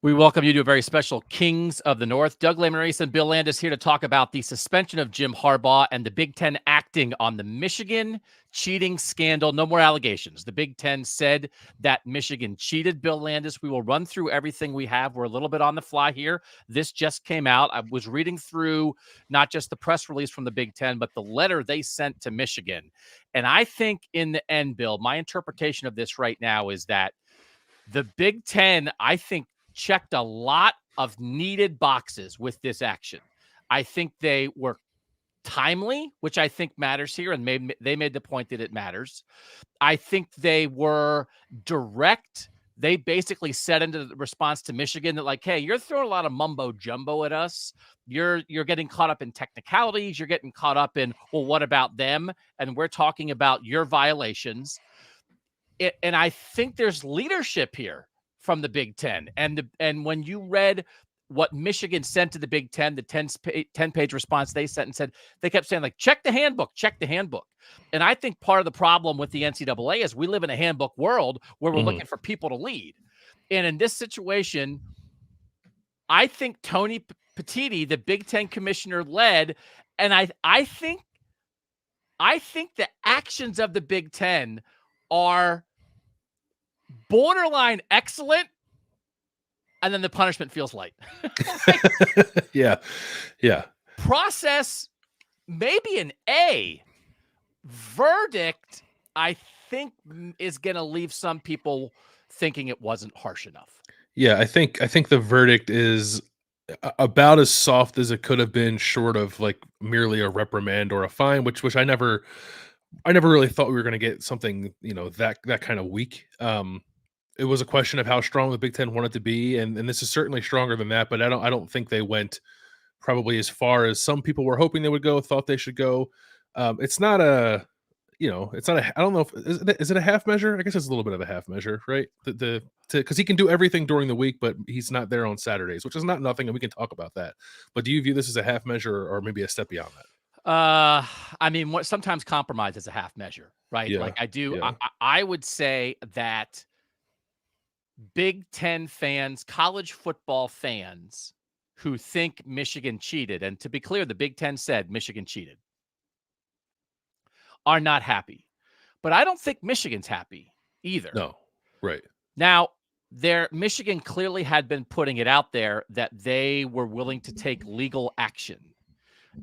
We welcome you to a very special Kings of the North. Doug Lesmerises and Bill Landis here to talk about the suspension of Jim Harbaugh and the Big Ten acting on the Michigan cheating scandal. No more allegations. The Big Ten said that Michigan cheated. Bill Landis, we will run through everything we have. We're a little bit on the fly here. This just came out. I was reading through not just the press release from the Big Ten, but the letter they sent to Michigan. And I think in the end, Bill, my interpretation of this right now is that the Big Ten, I think, checked a lot of needed boxes with this action. I think they were timely, which I think matters here, and they made the point that it matters. I think they were direct. They basically said into the response to Michigan that, like, hey, you're throwing a lot of mumbo jumbo at us. You're getting caught up in technicalities. You're getting caught up in, well, what about them? And we're talking about your violations. And I think there's leadership here from the Big Ten. And when you read what Michigan sent to the Big Ten, the 10-page response they sent and said, they kept saying, like, check the handbook, check the handbook. And I think part of the problem with the NCAA is we live in a handbook world where we're looking for people to lead. And in this situation, I think Tony Petitti, the Big Ten commissioner, led. And I think the actions of the Big Ten are borderline excellent, and then the punishment feels light. Yeah. Process, maybe an A. Verdict, I think, is going to leave some people thinking it wasn't harsh enough. Yeah, I think the verdict is about as soft as it could have been, short of like merely a reprimand or a fine, which I never really thought we were going to get something, that kind of weak. It was a question of how strong the Big Ten wanted to be, and this is certainly stronger than that. But I don't think they went probably as far as some people were hoping they would go, thought they should go. It's not a, I don't know if is it a half measure? I guess it's a little bit of a half measure, right? Because he can do everything during the week, but he's not there on Saturdays, which is not nothing, and we can talk about that. But do you view this as a half measure or maybe a step beyond that? I mean, sometimes compromise is a half measure, right? Yeah, Like I do. yeah. I would say that Big Ten fans, college football fans who think Michigan cheated, and to be clear, the Big Ten said Michigan cheated, are not happy. But I don't think Michigan's happy either. No, right. Now, Michigan clearly had been putting it out there that they were willing to take legal action,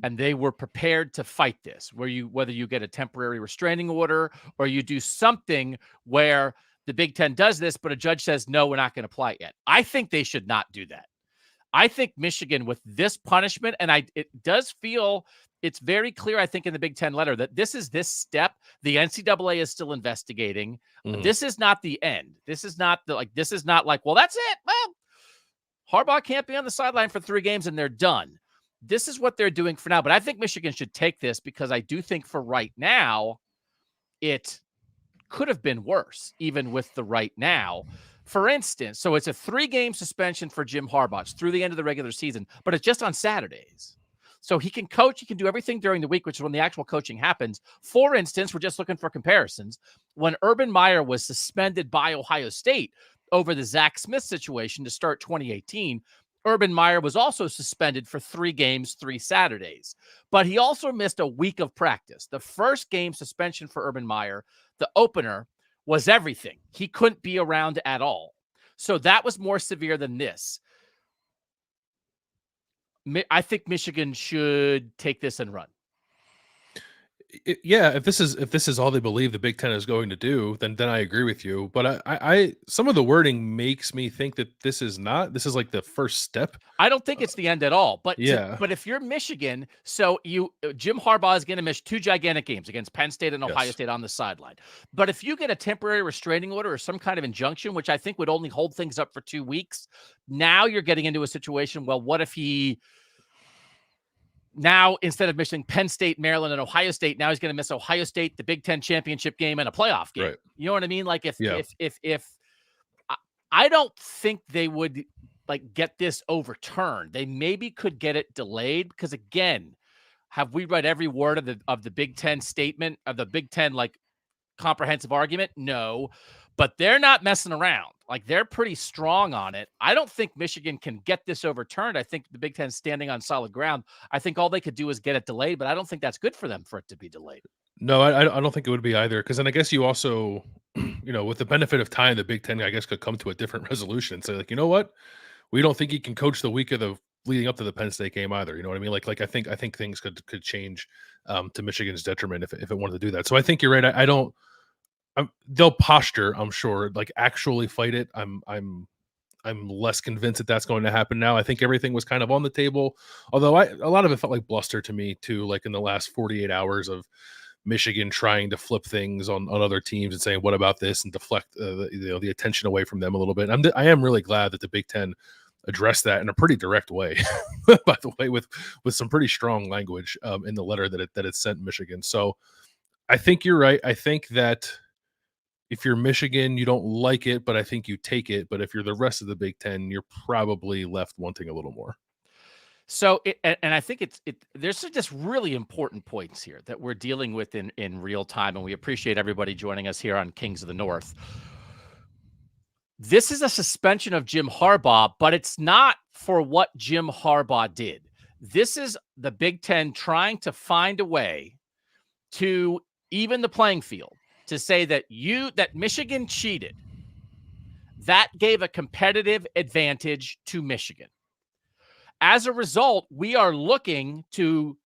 and they were prepared to fight this, whether you get a temporary restraining order or you do something where the Big Ten does this, but a judge says, no, we're not going to apply it yet. I think they should not do that. I think Michigan, with this punishment, and it does feel, it's very clear, I think, in the Big Ten letter that this step. The NCAA is still investigating. This is not the end. This is not like, well, that's it. Well, Harbaugh can't be on the sideline for 3 games and they're done. This is what they're doing for now. But I think Michigan should take this, because I do think for right now, it could have been worse, even with the right now. For instance, so it's a 3-game suspension for Jim Harbaugh. It's through the end of the regular season, but it's just on Saturdays. So he can coach, he can do everything during the week, which is when the actual coaching happens. For instance, we're just looking for comparisons. When Urban Meyer was suspended by Ohio State over the Zach Smith situation to start 2018, Urban Meyer was also suspended for 3 games, 3 Saturdays. But he also missed a week of practice. The first game suspension for Urban Meyer, the opener, was everything. He couldn't be around at all. So that was more severe than this. I think Michigan should take this and run. Yeah, if this is all they believe the Big Ten is going to do, then I agree with you. But I some of the wording makes me think that this is like the first step. I don't think it's the end at all. But yeah. But if you're Michigan, so Jim Harbaugh is going to miss 2 gigantic games against Penn State and Ohio State on the sideline. But if you get a temporary restraining order or some kind of injunction, which I think would only hold things up for 2 weeks, now you're getting into a situation. Well, what if he? Now, instead of missing Penn State, Maryland, and Ohio State, now he's going to miss Ohio State, the Big Ten championship game, and a playoff game. Right. You know what I mean? Like if I don't think they would like get this overturned. They maybe could get it delayed, because again, have we read every word of the Big Ten statement, of the Big Ten like comprehensive argument? No. but they're not messing around. Like, they're pretty strong on it. I don't think Michigan can get this overturned. I think the Big Ten's standing on solid ground. I think all they could do is get it delayed, but I don't think that's good for them for it to be delayed. No, I don't think it would be either. Because then I guess you also, with the benefit of time, the Big Ten, I guess, could come to a different resolution and say, like, you know what? We don't think he can coach the week of the leading up to the Penn State game either. You know what I mean? Like I think things could change to Michigan's detriment if it wanted to do that. So I think you're right. I don't. They'll posture, I'm sure, like actually fight it. I'm less convinced that that's going to happen now. I think everything was kind of on the table, although a lot of it felt like bluster to me too. Like in the last 48 hours of Michigan trying to flip things on other teams and saying, "What about this?" and deflect the attention away from them a little bit. I am really glad that the Big Ten addressed that in a pretty direct way, by the way, with some pretty strong language in the letter that it sent Michigan. So I think you're right. I think that if you're Michigan, you don't like it, but I think you take it. But if you're the rest of the Big Ten, you're probably left wanting a little more. So, and I think there's just really important points here that we're dealing with in real time, and we appreciate everybody joining us here on Kings of the North. This is a suspension of Jim Harbaugh, but it's not for what Jim Harbaugh did. This is the Big Ten trying to find a way to even the playing field, to say that Michigan cheated. That gave a competitive advantage to Michigan. As a result, we are looking to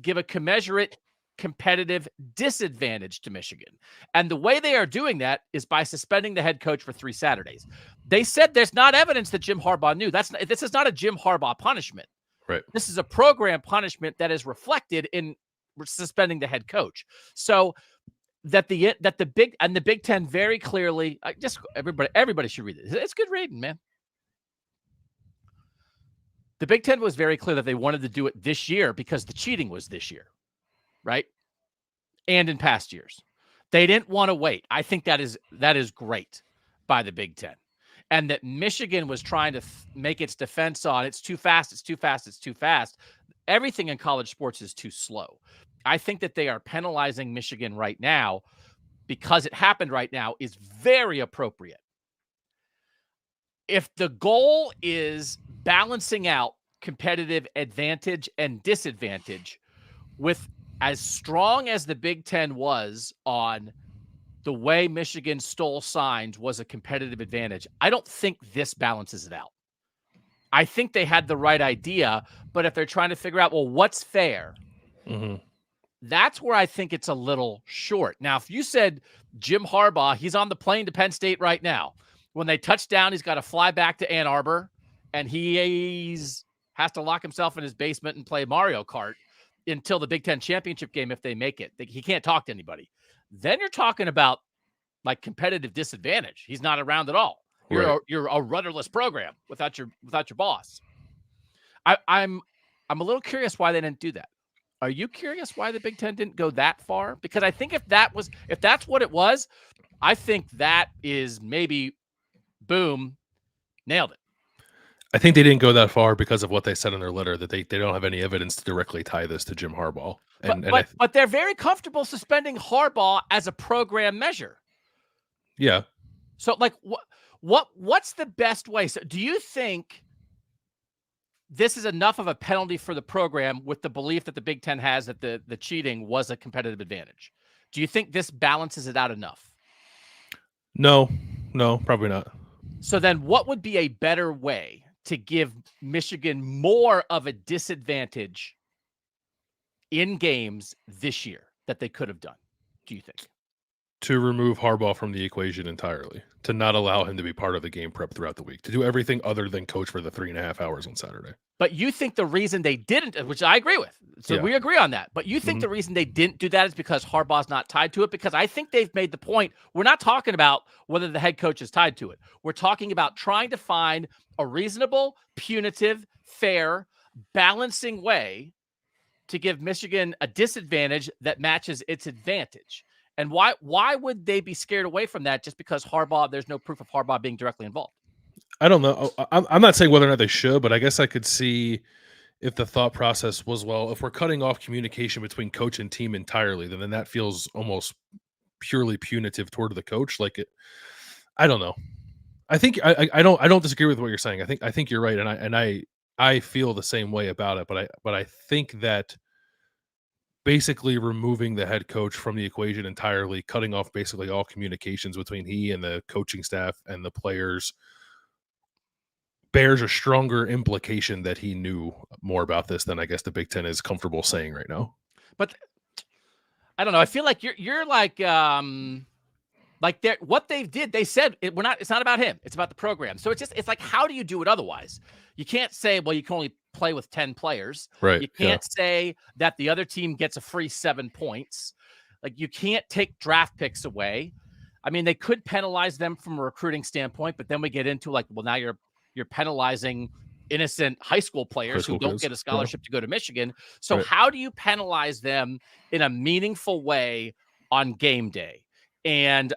give a commensurate competitive disadvantage to Michigan. And the way they are doing that is by suspending the head coach for 3 Saturdays. They said there's not evidence that Jim Harbaugh knew. This is not a Jim Harbaugh punishment. Right. This is a program punishment that is reflected in suspending the head coach. So that the Big Ten very clearly, just everybody should read it. It's good reading, man. The Big Ten was very clear that they wanted to do it this year because the cheating was this year, right? And in past years. They didn't want to wait. I think that is great by the Big Ten. And that Michigan was trying to make its defense on it's too fast, it's too fast, it's too fast. Everything in college sports is too slow. I think that they are penalizing Michigan right now because it happened right now is very appropriate. If the goal is balancing out competitive advantage and disadvantage, with as strong as the Big Ten was on the way Michigan stole signs was a competitive advantage, I don't think this balances it out. I think they had the right idea, but if they're trying to figure out, well, what's fair? Mm-hmm. That's where I think it's a little short. Now, if you said Jim Harbaugh, he's on the plane to Penn State right now. When they touch down, he's got to fly back to Ann Arbor, and he has to lock himself in his basement and play Mario Kart until the Big Ten championship game if they make it. He can't talk to anybody. Then you're talking about like competitive disadvantage. He's not around at all. You're a rudderless program without your boss. I'm a little curious why they didn't do that. Are you curious why the Big Ten didn't go that far? Because I think if that's what it was, I think that is maybe boom, nailed it. I think they didn't go that far because of what they said in their letter, that they don't have any evidence to directly tie this to Jim Harbaugh. But they're very comfortable suspending Harbaugh as a program measure. Yeah. So like what's the best way? So do you think this is enough of a penalty for the program with the belief that the Big Ten has that the cheating was a competitive advantage? Do you think this balances it out enough? No, probably not. So then what would be a better way to give Michigan more of a disadvantage in games this year that they could have done, do you think? To remove Harbaugh from the equation entirely, to not allow him to be part of the game prep throughout the week, to do everything other than coach for the 3.5 hours on Saturday. But you think the reason they didn't, which I agree with, so we agree on that, but you think the reason they didn't do that is because Harbaugh's not tied to it? Because I think they've made the point, we're not talking about whether the head coach is tied to it. We're talking about trying to find a reasonable, punitive, fair, balancing way to give Michigan a disadvantage that matches its advantage. And why would they be scared away from that just because there's no proof of Harbaugh being directly involved? I don't know. I'm not saying whether or not they should, but I guess I could see if the thought process was, well, if we're cutting off communication between coach and team entirely, then that feels almost purely punitive toward the coach. Like I don't know. I think I don't disagree with what you're saying. I think you're right, and I feel the same way about it. But I think that basically removing the head coach from the equation entirely, cutting off basically all communications between he and the coaching staff and the players, bears a stronger implication that he knew more about this than I guess the Big Ten is comfortable saying right now. But I don't know. I feel like you're like they're what they did. They said it's not about him. It's about the program. So it's like, how do you do it otherwise? You can't say, well, you can only play with 10 players. Right. You can't say that the other team gets a free 7 points. Like, you can't take draft picks away. I mean, they could penalize them from a recruiting standpoint, but then we get into like, well, now you're penalizing innocent high school players who don't get a scholarship to go to Michigan. So how do you penalize them in a meaningful way on game day? And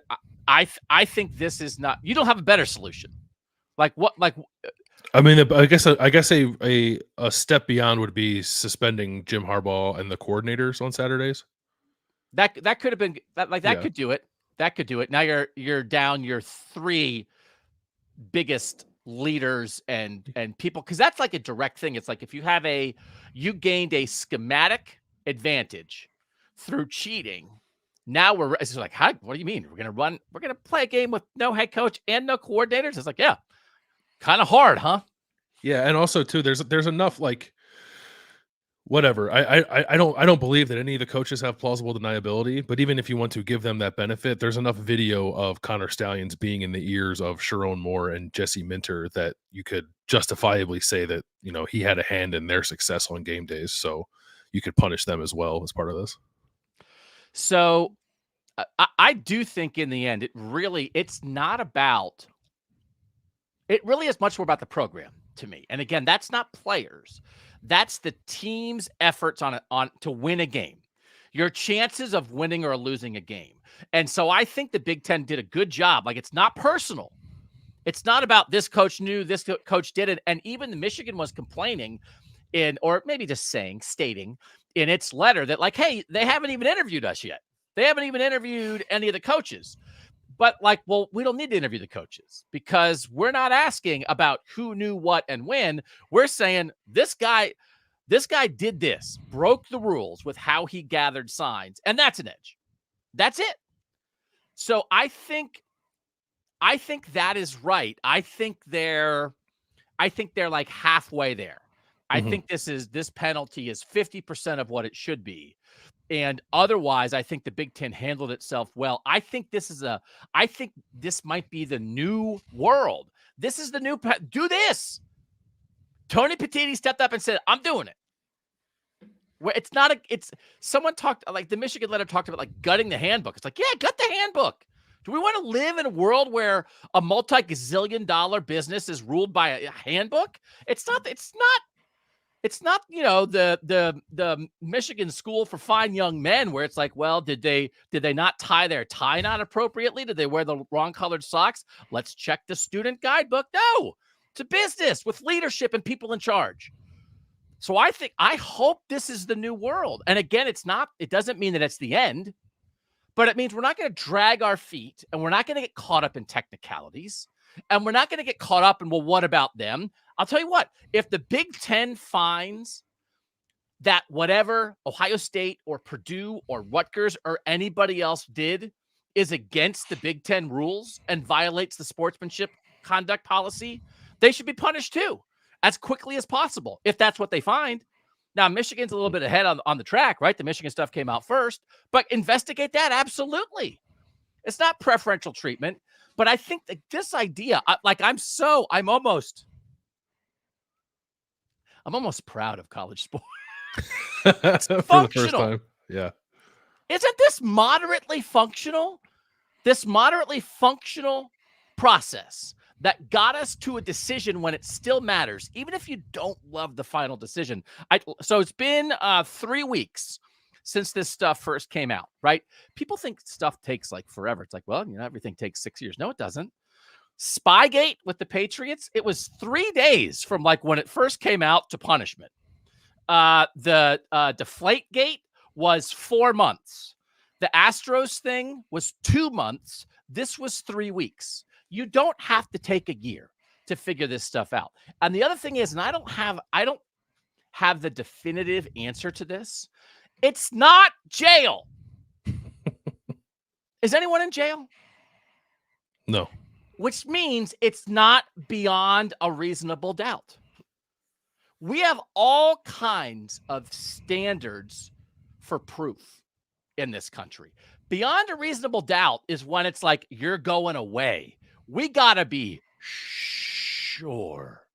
I think this is not. You don't have a better solution. Like what? Like, I mean, I guess a step beyond would be suspending Jim Harbaugh and the coordinators on Saturdays. That could have been that. Like, that could do it. That could do it. Now you're down your 3 biggest leaders and people, because that's like a direct thing. It's like, if you gained a schematic advantage through cheating. Now it's like, how? What do you mean? We're going to play a game with no head coach and no coordinators? It's like, yeah, kind of hard, huh? Yeah, and also too, there's enough, like, whatever. I don't believe that any of the coaches have plausible deniability, but even if you want to give them that benefit, there's enough video of Connor Stallions being in the ears of Sharon Moore and Jesse Minter that you could justifiably say that, you know, he had a hand in their success on game days. So you could punish them as well as part of this. So I do think in the end, it really is much more about the program to me. And again, that's not players. That's the team's efforts on to win a game, your chances of winning or losing a game. And so I think the Big Ten did a good job. Like, it's not personal. It's not about this coach knew, this coach did it. And even the Michigan was complaining or maybe just stating in its letter that, like, hey, they haven't even interviewed us yet. They haven't even interviewed any of the coaches. But, like, well, we don't need to interview the coaches because we're not asking about who knew what and when. We're saying this guy did this, broke the rules with how he gathered signs, and that's an edge. That's it. So I think that is right. I think they're like halfway there. I think this penalty is 50% of what it should be. And otherwise, I think the Big Ten handled itself well. I think this might be the new world. This is the new, do this. Tony Petitti stepped up and said, I'm doing it. Where someone talked, like the Michigan letter talked about, like, gutting the handbook. It's like, yeah, gut the handbook. Do we want to live in a world where a multi-gazillion dollar business is ruled by a handbook? It's not, you know, the Michigan School for Fine Young Men, where it's like, well, did they not tie their tie knot appropriately? Did they wear the wrong colored socks? Let's check the student guidebook. No, it's a business with leadership and people in charge. So I hope this is the new world. And again, it doesn't mean that it's the end, but it means we're not going to drag our feet, and we're not going to get caught up in technicalities, and we're not going to get caught up in, well, what about them? I'll tell you what, if the Big Ten finds that whatever Ohio State or Purdue or Rutgers or anybody else did is against the Big Ten rules and violates the sportsmanship conduct policy, they should be punished too, as quickly as possible, if that's what they find. Now, Michigan's a little bit ahead on the track, right? The Michigan stuff came out first, but investigate that. Absolutely. It's not preferential treatment, but I think that this idea, I'm almost proud of college sport. For the first time. Yeah. Isn't this moderately functional? This moderately functional process that got us to a decision when it still matters, even if you don't love the final decision. So it's been 3 weeks since this stuff first came out, right? People think stuff takes like forever. It's like, well, you know, everything takes 6 years. No, it doesn't. Spygate with the Patriots, it was 3 days from like when it first came out to punishment. The Deflategate was 4 months. The Astros thing was 2 months. This was 3 weeks. You don't have to take a year to figure this stuff out. And the other thing is, and I don't have the definitive answer to this. It's not jail. Is anyone in jail? No. Which means it's not beyond a reasonable doubt. We have all kinds of standards for proof in this country. Beyond a reasonable doubt is when it's like, you're going away. We got to be sure.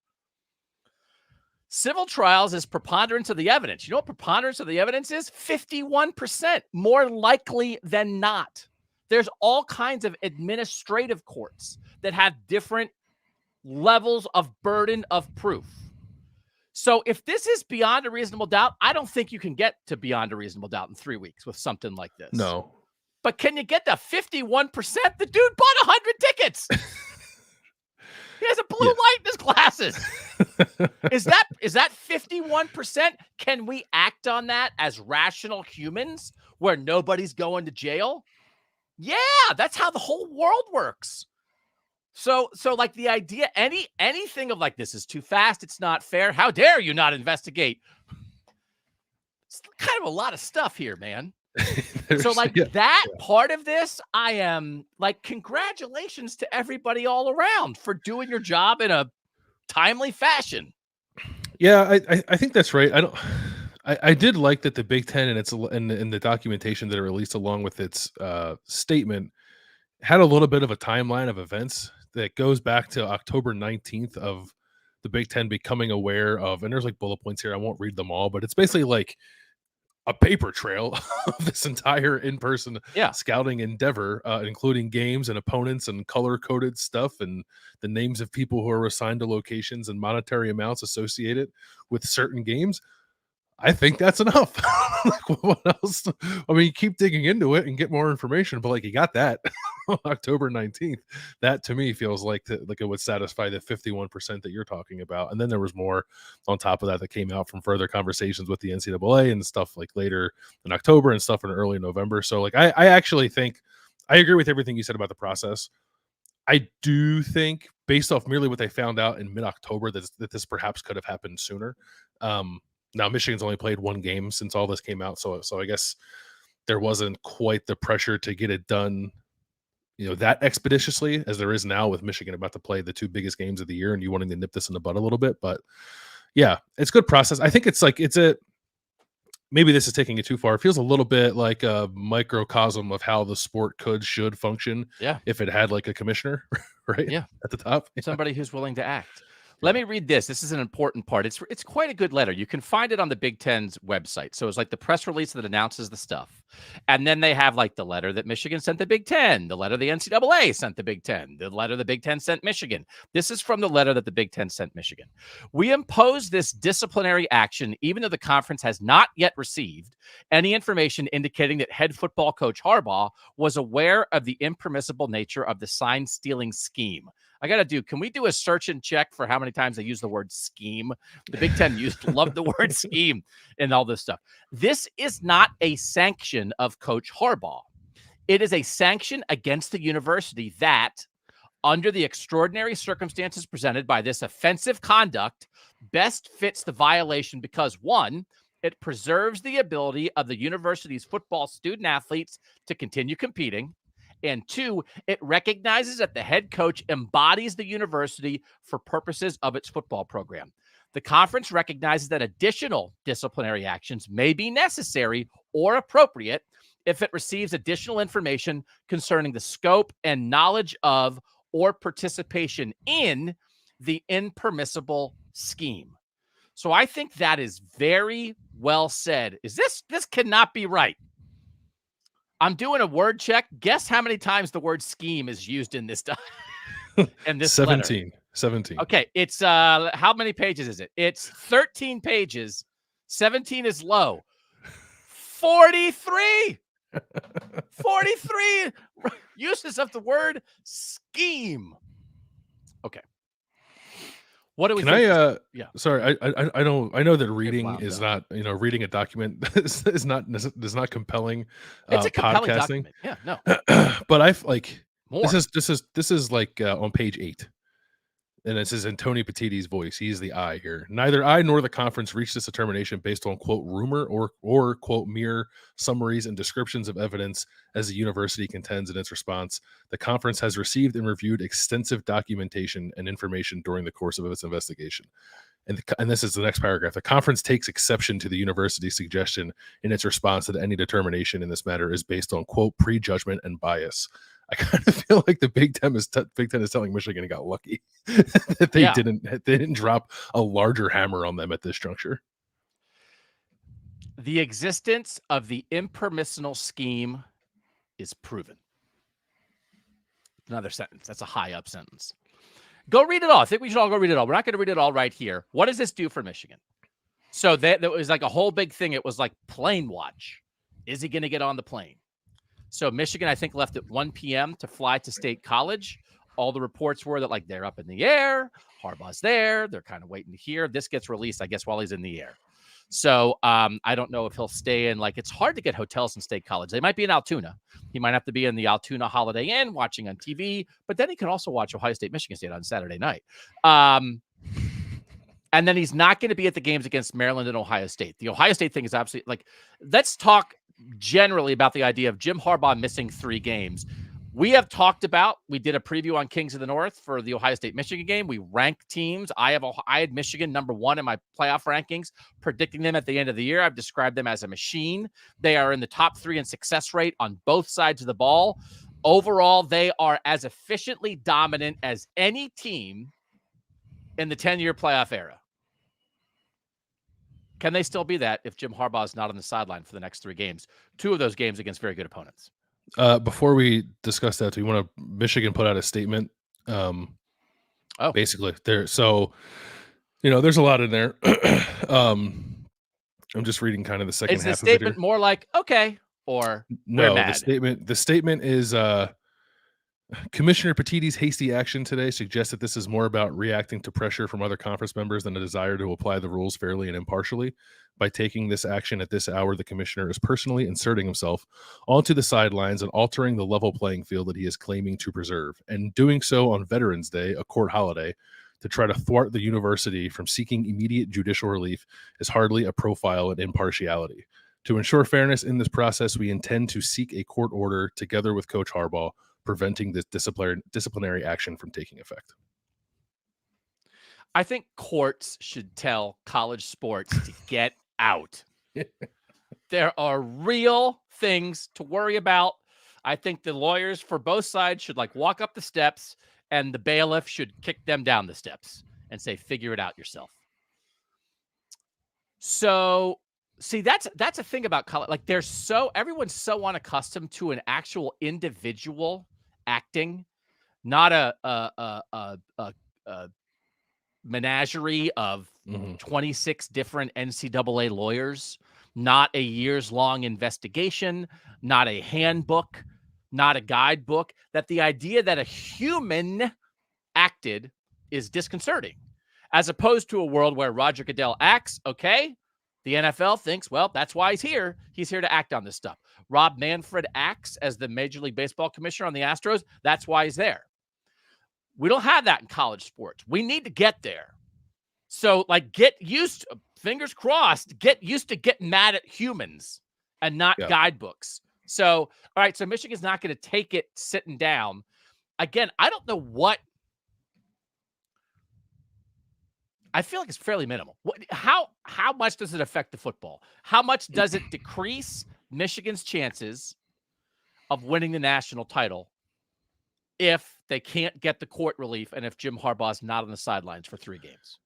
Civil trials is preponderance of the evidence. You know what preponderance of the evidence is? 51%, more likely than not. There's all kinds of administrative courts that have different levels of burden of proof. So if this is beyond a reasonable doubt, I don't think you can get to beyond a reasonable doubt in 3 weeks with something like this. No. But can you get to 51%? The dude bought 100 tickets. He has a blue light in his glasses. Is that 51%? Can we act on that as rational humans where nobody's going to jail? Yeah, that's how the whole world works. So like the idea, anything of like, this is too fast, it's not fair, how dare you not investigate? It's kind of a lot of stuff here, man. So like part of this, I am like, congratulations to everybody all around for doing your job in a timely fashion. Yeah, I think that's right. I did like that the Big Ten and its in the documentation that it released along with its statement had a little bit of a timeline of events that goes back to October 19th of the Big Ten becoming aware of, and there's like bullet points here. I won't read them all, but it's basically like a paper trail of this entire in-person scouting endeavor, including games and opponents and color-coded stuff and the names of people who are assigned to locations and monetary amounts associated with certain games. I think that's enough. Like, what else? I mean, you keep digging into it and get more information, but like, you got that on October 19th. That to me feels like it would satisfy the 51% that you're talking about. And then there was more on top of that came out from further conversations with the NCAA and stuff like later in October and stuff in early November. So like, I actually think I agree with everything you said about the process. I do think, based off merely what they found out in mid-October, that this perhaps could have happened sooner. Now, Michigan's only played one game since all this came out, so I guess there wasn't quite the pressure to get it done, that expeditiously as there is now with Michigan about to play the two biggest games of the year and you wanting to nip this in the bud a little bit. But yeah, it's good process. I think it's like maybe this is taking it too far. It feels a little bit like a microcosm of how the sport should function. Yeah, if it had like a commissioner, right? Yeah, at the top, somebody who's willing to act. Let me read this. This is an important part. It's quite a good letter. You can find it on the Big Ten's website. So it's like the press release that announces the stuff. And then they have like the letter that Michigan sent the Big Ten, the letter the NCAA sent the Big Ten, the letter the Big Ten sent Michigan. This is from the letter that the Big Ten sent Michigan. We impose this disciplinary action even though the conference has not yet received any information indicating that head football coach Harbaugh was aware of the impermissible nature of the sign stealing scheme. Can we do a search and check for how many times they use the word scheme? The Big Ten loved the word scheme and all this stuff. This is not a sanction of Coach Harbaugh. It is a sanction against the university that, under the extraordinary circumstances presented by this offensive conduct, best fits the violation because, one, it preserves the ability of the university's football student athletes to continue competing. And two, it recognizes that the head coach embodies the university for purposes of its football program. The conference recognizes that additional disciplinary actions may be necessary or appropriate if it receives additional information concerning the scope and knowledge of or participation in the impermissible scheme. So I think that is very well said. This cannot be right. I'm doing a word check. Guess how many times the word scheme is used in this in this 17. letter. 17. Okay, it's how many pages is it? It's 13 pages. 17 is low. 43. 43 uses of the word scheme. Okay. What do we think? Sorry, I know that reading is not, reading a document is not compelling. It's a compelling podcasting. document. Yeah, no. But More. This is like on page 8. And it says in Tony Petitti's voice, he's the I here. Neither I nor the conference reached this determination based on quote rumor or quote mere summaries and descriptions of evidence, as the university contends in its response. The conference has received and reviewed extensive documentation and information during the course of its investigation. And this is the next paragraph. The conference takes exception to the university's suggestion in its response that any determination in this matter is based on quote prejudgment and bias. I kind of feel like the Big Ten is telling Michigan it got lucky that they didn't drop a larger hammer on them at this juncture. The existence of the impermissible scheme is proven. Another sentence. That's a high up sentence. Go read it all. I think we should all go read it all. We're not going to read it all right here. What does this do for Michigan? So that was like a whole big thing. It was like plane watch. Is he going to get on the plane? So Michigan, I think, left at 1 p.m. to fly to State College. All the reports were that like they're up in the air. Harbaugh's there. They're kind of waiting to hear. This gets released, I guess, while he's in the air. So I don't know if he'll stay in. Like, it's hard to get hotels in State College. They might be in Altoona. He might have to be in the Altoona Holiday Inn watching on TV, but then he can also watch Ohio State, Michigan State on Saturday night. And then he's not going to be at the games against Maryland and Ohio State. The Ohio State thing is absolutely like, let's talk generally about the idea of Jim Harbaugh missing 3 games. We have talked about, we did a preview on Kings of the North for the Ohio State-Michigan game. We ranked teams. I had Michigan number 1 in my playoff rankings, predicting them at the end of the year. I've described them as a machine. They are in the top 3 in success rate on both sides of the ball. Overall, they are as efficiently dominant as any team in the 10-year playoff era. Can they still be that if Jim Harbaugh is not on the sideline for the next 3 games? 2 of those games against very good opponents. Before we discuss that, do you want to? Michigan put out a statement. Basically, there. So, there's a lot in there. I'm just reading kind of the second half. Is the statement more like okay or no? The statement is Commissioner Petitti's hasty action today suggests that this is more about reacting to pressure from other conference members than a desire to apply the rules fairly and impartially. By taking this action at this hour, the commissioner is personally inserting himself onto the sidelines and altering the level playing field that he is claiming to preserve, and doing so on Veterans Day, a court holiday, to try to thwart the university from seeking immediate judicial relief is hardly a profile in impartiality. To ensure fairness in this process, we intend to seek a court order together with Coach Harbaugh, preventing this disciplinary action from taking effect. I think courts should tell college sports to get out. There are real things to worry about. I think the lawyers for both sides should walk up the steps, and the bailiff should kick them down the steps and say, figure it out yourself. So, see, that's a thing about college. Like, everyone's so unaccustomed to an actual individual acting, not a menagerie of 26 different NCAA lawyers, not a years-long investigation, not a handbook, not a guidebook, that the idea that a human acted is disconcerting, as opposed to a world where Roger Goodell acts, okay, the NFL thinks, well, that's why he's here. He's here to act on this stuff. Rob Manfred acts as the Major League Baseball commissioner on the Astros. That's why he's there. We don't have that in college sports. We need to get there. So, get used to, fingers crossed, get used to getting mad at humans and not guidebooks. So, all right, so Michigan's not going to take it sitting down. Again, I don't know what. I feel like it's fairly minimal. How much does it affect the football? How much does it decrease Michigan's chances of winning the national title if they can't get the court relief and if Jim Harbaugh's not on the sidelines for 3 games?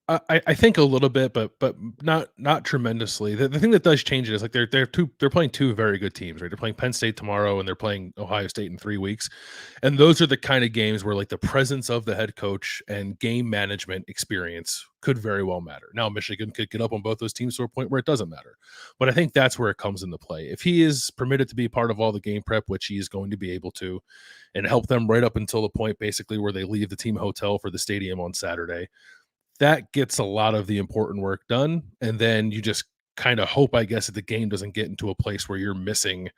I think a little bit, but not tremendously. The thing that does change it is they're playing 2 very good teams, right? They're playing Penn State tomorrow and they're playing Ohio State in 3 weeks, and those are the kind of games where the presence of the head coach and game management experience could very well matter. Now Michigan could get up on both those teams to a point where it doesn't matter, but I think that's where it comes into play. If he is permitted to be part of all the game prep, which he is going to be able to, and help them right up until the point basically where they leave the team hotel for the stadium on Saturday, that gets a lot of the important work done. And then you just kind of hope, I guess, that the game doesn't get into a place where you're missing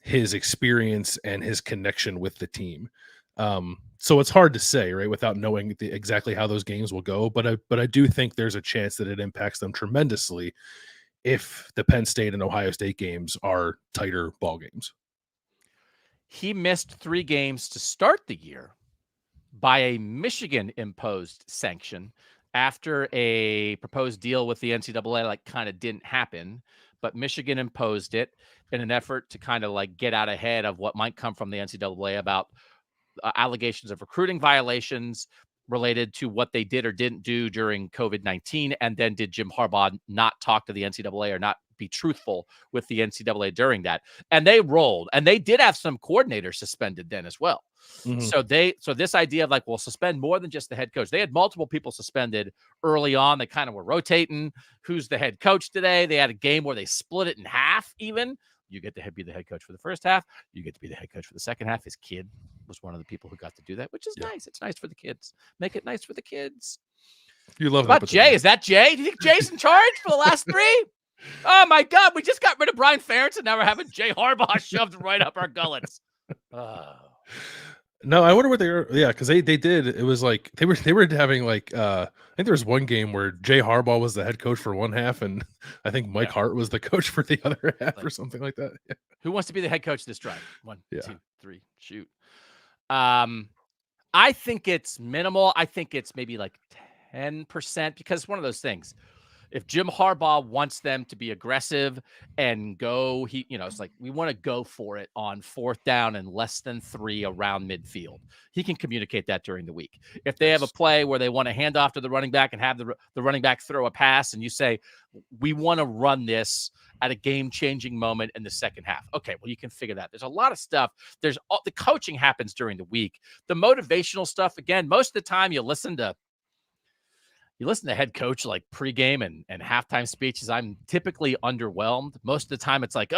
his experience and his connection with the team. So it's hard to say, right, without knowing exactly how those games will go. But I do think there's a chance that it impacts them tremendously if the Penn State and Ohio State games are tighter ball games. He missed 3 games to start the year by a Michigan-imposed sanction after a proposed deal with the NCAA like kind of didn't happen, but Michigan imposed it in an effort to kind of like get out ahead of what might come from the NCAA about allegations of recruiting violations related to what they did or didn't do during COVID-19. And then did Jim Harbaugh not talk to the NCAA or not be truthful with the NCAA during that? And they rolled, and they did have some coordinators suspended then as well. Mhm. So this idea of like, we'll suspend more than just the head coach. They had multiple people suspended early on. They kind of were rotating who's the head coach today. They had a game where they split it in half even. You get to be the head coach for the first half. You get to be the head coach for the second half. His kid was one of the people who got to do that, which is nice. It's nice for the kids. Make it nice for the kids. You love that. About Jay? Is that Jay? Do you think Jay's in charge for the last 3? Oh my God, we just got rid of Brian Ferentz and now we're having Jay Harbaugh shoved right up our gullets. No, I wonder what they were. Yeah, because they did. It was like they were having like I think there was one game where Jay Harbaugh was the head coach for one half, and I think Mike Hart was the coach for the other half, or something like that. Yeah. Who wants to be the head coach this drive? 1, 2, 3, shoot. I think it's minimal. I think it's maybe like 10% because it's one of those things. If Jim Harbaugh wants them to be aggressive and go, it's like, we want to go for it on 4th down and less than 3 around midfield. He can communicate that during the week. If they have a play where they want to hand off to the running back and have the running back throw a pass and you say, we want to run this at a game-changing moment in the second half. Okay, well, you can figure that. There's a lot of stuff. The coaching happens during the week. The motivational stuff, again, most of the time you listen to head coach like pregame and halftime speeches. I'm typically underwhelmed. Most of the time it's like,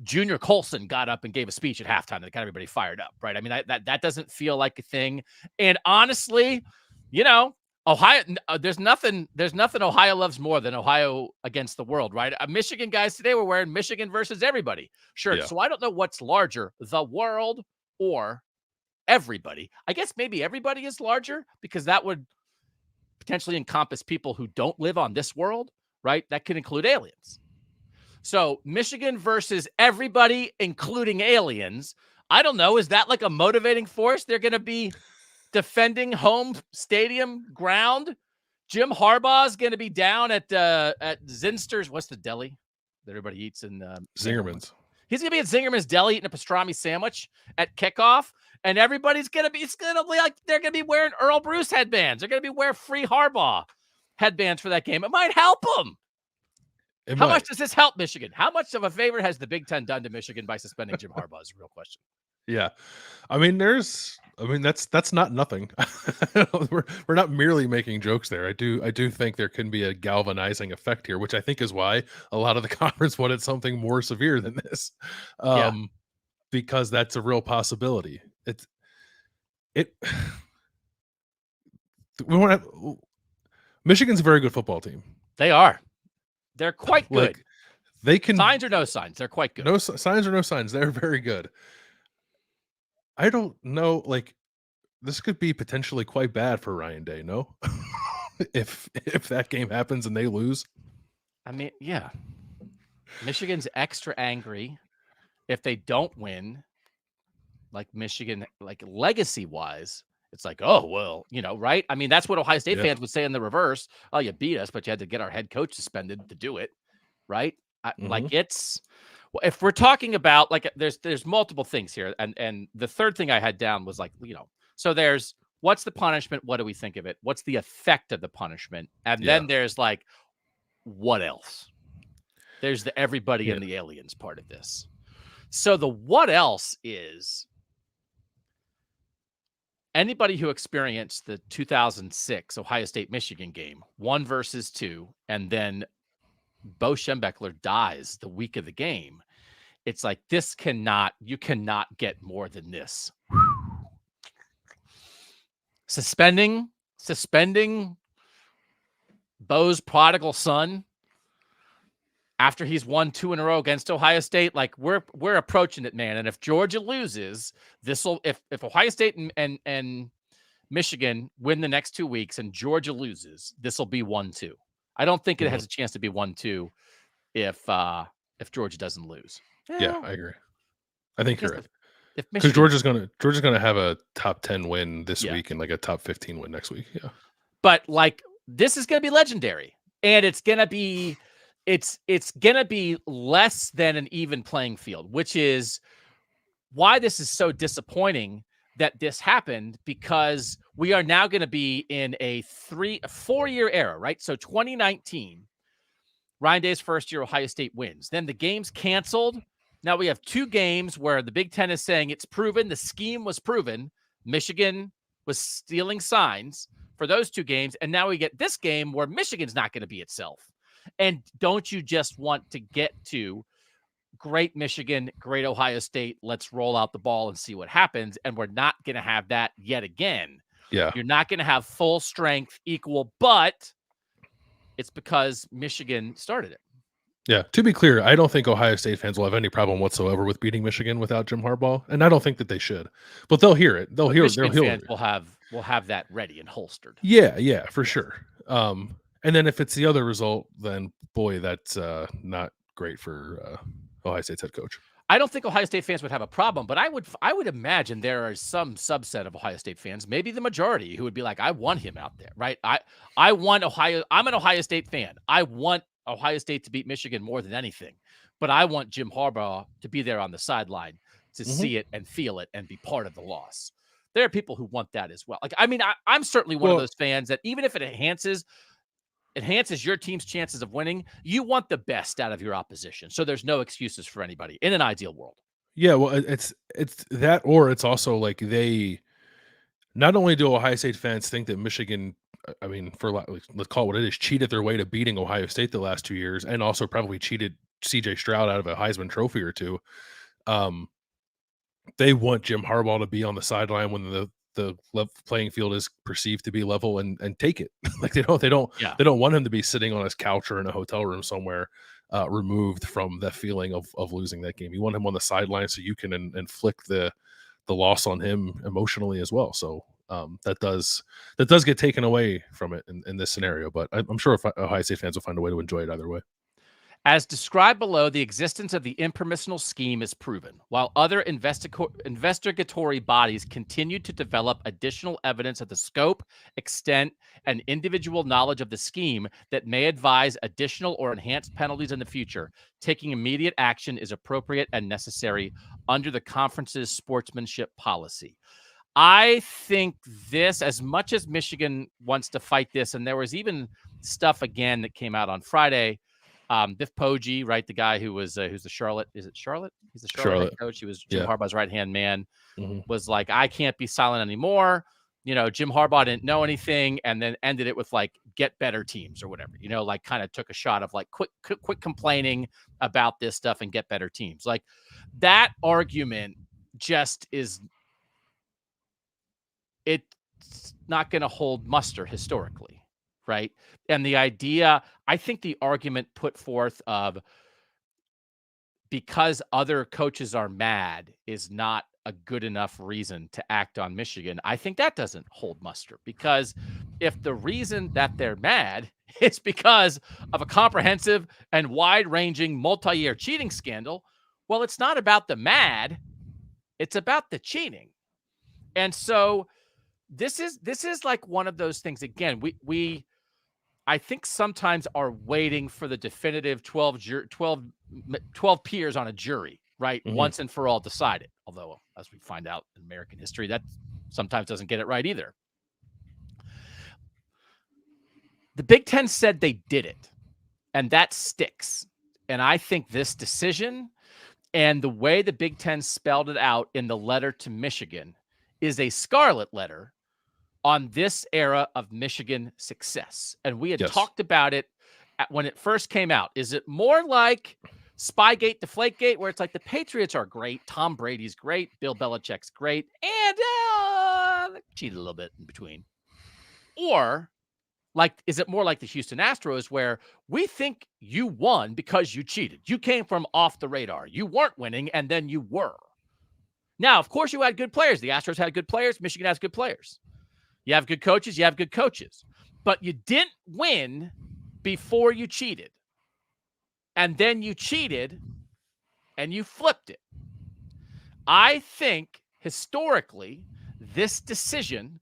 Junior Colson got up and gave a speech at halftime that got everybody fired up, right? I mean, that doesn't feel like a thing. And honestly, Ohio, there's nothing Ohio loves more than Ohio against the world, right? Michigan guys today were wearing Michigan versus everybody. Sure. Yeah. So I don't know what's larger, the world or everybody. I guess maybe everybody is larger because that would potentially encompass people who don't live on this world, right? That could include aliens. So Michigan versus everybody, including aliens. I don't know. Is that like a motivating force? They're going to be defending home stadium ground. Jim Harbaugh is going to be down at Zinster's. What's the deli that everybody eats in Zingerman's? He's going to be at Zingerman's Deli eating a pastrami sandwich at kickoff. And everybody's going to be, it's going to be like they're going to be wearing Earl Bruce headbands. They're going to be wearing free Harbaugh headbands for that game. It might help them. How much does this help Michigan? How much of a favor has the Big Ten done to Michigan by suspending Jim Harbaugh is a real question. Yeah. I mean, that's not nothing. we're not merely making jokes there. I do think there can be a galvanizing effect here, which I think is why a lot of the conference wanted something more severe than this. Because that's a real possibility. Michigan's a very good football team. They are. They're quite good. Like, they can signs or no signs. They're quite good. No signs or no signs. They're very good. I don't know. Like, this could be potentially quite bad for Ryan Day. No, if that game happens and they lose. I mean, yeah. Michigan's extra angry if they don't win. Like Michigan, like legacy wise, it's like, oh, well, right? I mean, that's what Ohio State fans would say in the reverse. Oh, you beat us, but you had to get our head coach suspended to do it, right? Like if we're talking about like, there's multiple things here. And the third thing I had down was like, so there's what's the punishment? What do we think of it? What's the effect of the punishment? And then there's like, what else? There's the everybody and the aliens part of this. So the what else is anybody who experienced the 2006 Ohio State-Michigan game, 1 versus 2, and then Bo Schembechler dies the week of the game. It's like, you cannot get more than this. Suspending Bo's prodigal son after he's won 2 in a row against Ohio State, like we're approaching it, man. And if Georgia loses, this will if Ohio State and Michigan win the next 2 weeks and Georgia loses, this will be 1-2. I don't think it has a chance to be 1-2 if Georgia doesn't lose. Yeah, I agree. I think you're right. If Because Michigan, Georgia's gonna have a top 10 win this Yeah. week and like a top 15 win next week. Yeah. but like this is going to be legendary, and it's going to be less than an even playing field, which is why this is so disappointing that this happened, because we are now going to be in a 4-year era, right? So 2019, Ryan Day's first year, Ohio State wins. Then the game's canceled. Now we have 2 games where the Big Ten is saying it's proven, the scheme was proven. Michigan was stealing signs for those 2 games. And now we get this game where Michigan's not going to be itself. And don't you just want to get to great Michigan, great Ohio State, let's roll out the ball and see what happens? And we're not going to have that yet again. Yeah. You're not going to have full strength equal, but it's because Michigan started it. Yeah. To be clear, I don't think Ohio State fans will have any problem whatsoever with beating Michigan without Jim Harbaugh, and I don't think that they should. But they'll hear it. They'll hear Michigan it. fans will have that ready and holstered. Yeah, for sure. And then if it's the other result, then boy, that's not great for Ohio State's head coach. I don't think Ohio State fans would have a problem, but I would imagine there are some subset of Ohio State fans, maybe the majority, who would be like, I want him out there, right? I want Ohio. I'm an Ohio State fan. I want Ohio State to beat Michigan more than anything, but I want Jim Harbaugh to be there on the sideline to see it and feel it and be part of the loss. There are people who want that as well. Like, I mean, I'm certainly one of those fans that even if it enhances your team's chances of winning, you want the best out of your opposition. So there's no excuses for anybody in an ideal world. Yeah, well, it's that, or it's also like they not only do Ohio State fans think that Michigan, I mean, let's call it what it is, cheated their way to beating Ohio State the last 2 years, and also probably cheated CJ Stroud out of a Heisman Trophy or 2. They want Jim Harbaugh to be on the sideline when the playing field is perceived to be level and take it. Like they don't want him to be sitting on his couch or in a hotel room somewhere, removed from that feeling of losing that game. You want him on the sideline so you can inflict the loss on him emotionally as well. So that does get taken away from it in this scenario. But I'm sure Ohio State fans will find a way to enjoy it either way. As described below, the existence of the impermissible scheme is proven, while other investigatory bodies continue to develop additional evidence of the scope, extent, and individual knowledge of the scheme that may advise additional or enhanced penalties in the future. Taking immediate action is appropriate and necessary under the conference's sportsmanship policy. I think this, as much as Michigan wants to fight this, and there was even stuff again that came out on Friday. Biff Poggi, right, the guy who was who's the Charlotte, is it Charlotte? He's the Charlotte head coach. He was Jim Harbaugh's right-hand man. Was like, I can't be silent anymore. You know, Jim Harbaugh didn't know anything, and then ended it with like, get better teams or whatever. You know, like kind of took a shot of like quit complaining about this stuff and get better teams. Like that argument just is, it's not going to hold muster historically. Right. And the idea, I think the argument put forth of because other coaches are mad is not a good enough reason to act on Michigan. I think that doesn't hold muster, because if the reason that they're mad is because of a comprehensive and wide-ranging multi-year cheating scandal, well, it's not about the mad, it's about the cheating. And so this is like one of those things. Again, we I think sometimes are waiting for the definitive 12 peers on a jury, right? Once and for all decided. Although, as we find out in American history, that sometimes doesn't get it right either. The Big Ten said they did it, and that sticks. And I think this decision and the way the Big Ten spelled it out in the letter to Michigan is a scarlet letter on this era of Michigan success. And we had talked about it when it first came out. Is it more like Spygate, Deflategate, where it's like the Patriots are great, Tom Brady's great, Bill Belichick's great, and cheated a little bit in between? Or Like, is it more like the Houston Astros where we think you won because you cheated? You came from off the radar. You weren't winning, and then you were. Now, of course, you had good players. The Astros had good players. Michigan has good players. You have good coaches. You have good coaches. But you didn't win before you cheated. And then you cheated, and you flipped it. I think, historically, this decision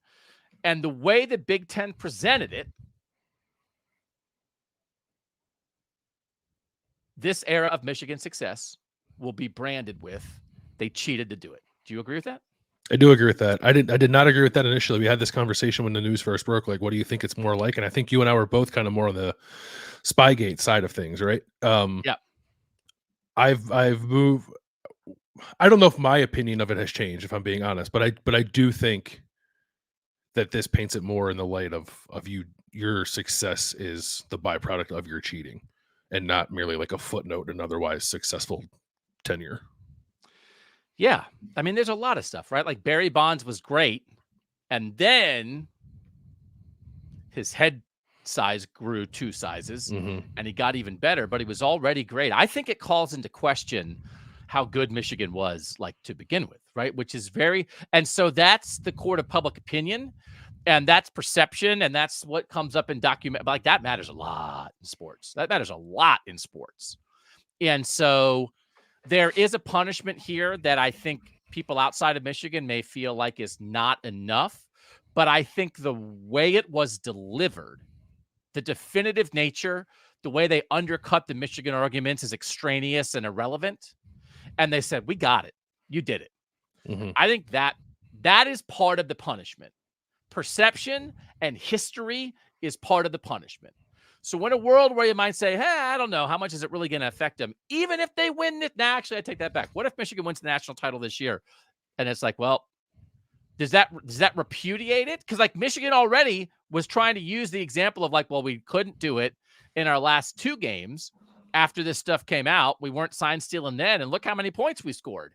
and the way the Big Ten presented it, this era of Michigan success will be branded with they cheated to do it. Do you agree with that? I do agree with that. I did not agree with that initially. We had this conversation when the news first broke. Like, what do you think it's more like? And I think you and I were both kind of more on the Spygate side of things, right? Yeah. I've moved. I don't know if my opinion of it has changed, if I'm being honest, but I do think that this paints it more in the light of your success is the byproduct of your cheating, and not merely like a footnote in otherwise successful tenure. Yeah. I mean, there's a lot of stuff, right? Like Barry Bonds was great, and then his head size grew 2 sizes, and he got even better, but he was already great. I think it calls into question how good Michigan was, like, to begin with, right? Which is and so that's the court of public opinion, and that's perception, and that's what comes up in document. Like, that matters a lot in sports. That matters a lot in sports. And so there is a punishment here that I think people outside of Michigan may feel like is not enough, but I think the way it was delivered, the definitive nature, the way they undercut the Michigan arguments is extraneous and irrelevant. And they said, we got it. You did it. I think that is part of the punishment. Perception and history is part of the punishment. So in a world where you might say, hey, I don't know, how much is it really going to affect them? Even if they win it, now actually I take that back. What if Michigan wins the national title this year? And it's like, well, does that repudiate it? Because like Michigan already was trying to use the example of like, well, we couldn't do it in our last 2 games after this stuff came out. We weren't sign stealing then, and look how many points we scored.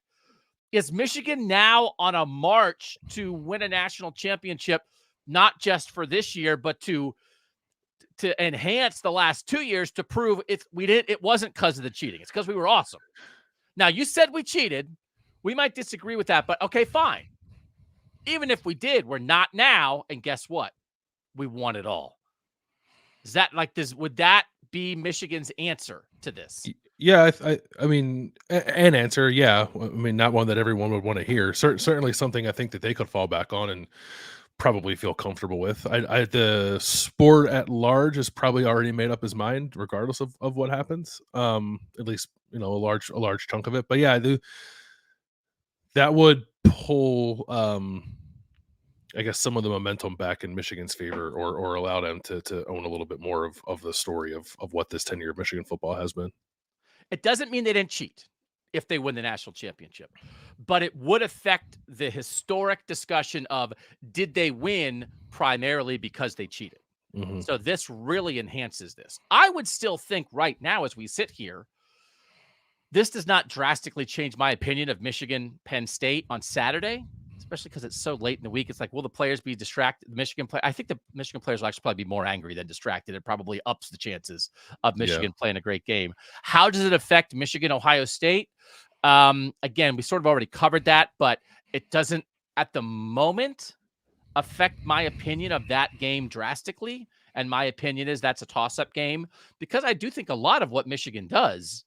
Is Michigan now on a march to win a national championship, not just for this year, but to enhance the last 2 years to prove it wasn't because of the cheating. It's because we were awesome. Now, you said we cheated. We might disagree with that, but okay, fine. Even if we did, we're not now. And guess what? We won it all. Is that like this? Would that be Michigan's answer to this? Yeah, I mean, an answer, yeah. I mean, not one that everyone would want to hear. Certainly something I think that they could fall back on and probably feel comfortable with. The sport at large has probably already made up his mind, regardless of what happens. At least a large chunk of it. But yeah, that would pull, I guess, some of the momentum back in Michigan's favor, or allow them to own a little bit more of the story of what this tenure of Michigan football has been. It doesn't mean they didn't cheat if they win the national championship, but it would affect the historic discussion of, did they win primarily because they cheated? So this really enhances this. I would still think right now, as we sit here, this does not drastically change my opinion of Michigan Penn State on Saturday, especially because it's so late in the week. It's like, will the players be distracted? I think the Michigan players will actually probably be more angry than distracted. It probably ups the chances of Michigan playing a great game. How does it affect Michigan, Ohio State? Again, we sort of already covered that, but it doesn't at the moment affect my opinion of that game drastically. And my opinion is that's a toss-up game, because I do think a lot of what Michigan does,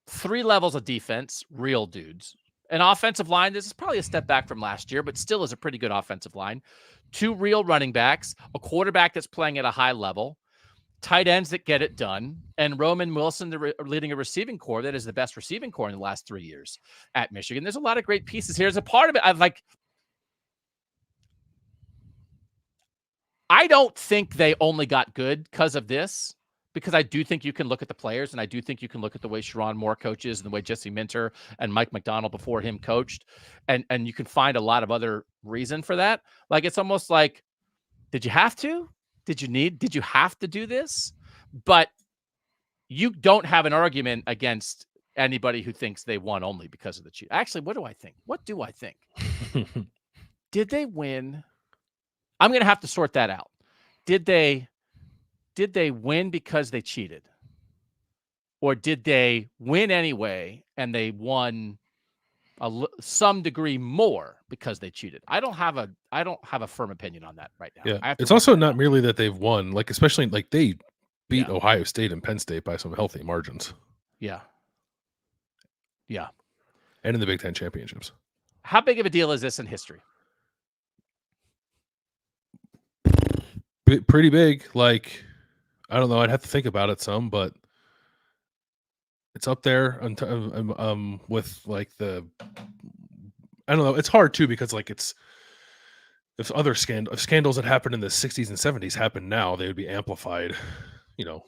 3 levels of defense, real dudes. An offensive line, this is probably a step back from last year, but still is a pretty good offensive line. 2 real running backs, a quarterback that's playing at a high level, tight ends that get it done, and Roman Wilson leading a receiving core that is the best receiving core in the last 3 years at Michigan. There's a lot of great pieces here. As a part of it, I don't think they only got good because of this, because I do think you can look at the players, and I do think you can look at the way Sharon Moore coaches and the way Jesse Minter and Mike McDonald before him coached, and you can find a lot of other reason for that. Like, it's almost like, did you have to? Did you have to do this? But you don't have an argument against anybody who thinks they won only because of the cheat. Actually, what do I think? Did they win? I'm going to have to sort that out. Did they win because they cheated? Or did they win anyway and they won some degree more because they cheated? I don't have a firm opinion on that right now. Yeah. It's also not merely that they've won, like especially like they beat Ohio State and Penn State by some healthy margins. Yeah. Yeah. And in the Big Ten championships. How big of a deal is this in history? Pretty big. Like, I don't know. I'd have to think about it some, but it's up there with like the, I don't know. It's hard too because like it's, if other scandals that happened in the 60s and 70s happen now, they would be amplified, you know,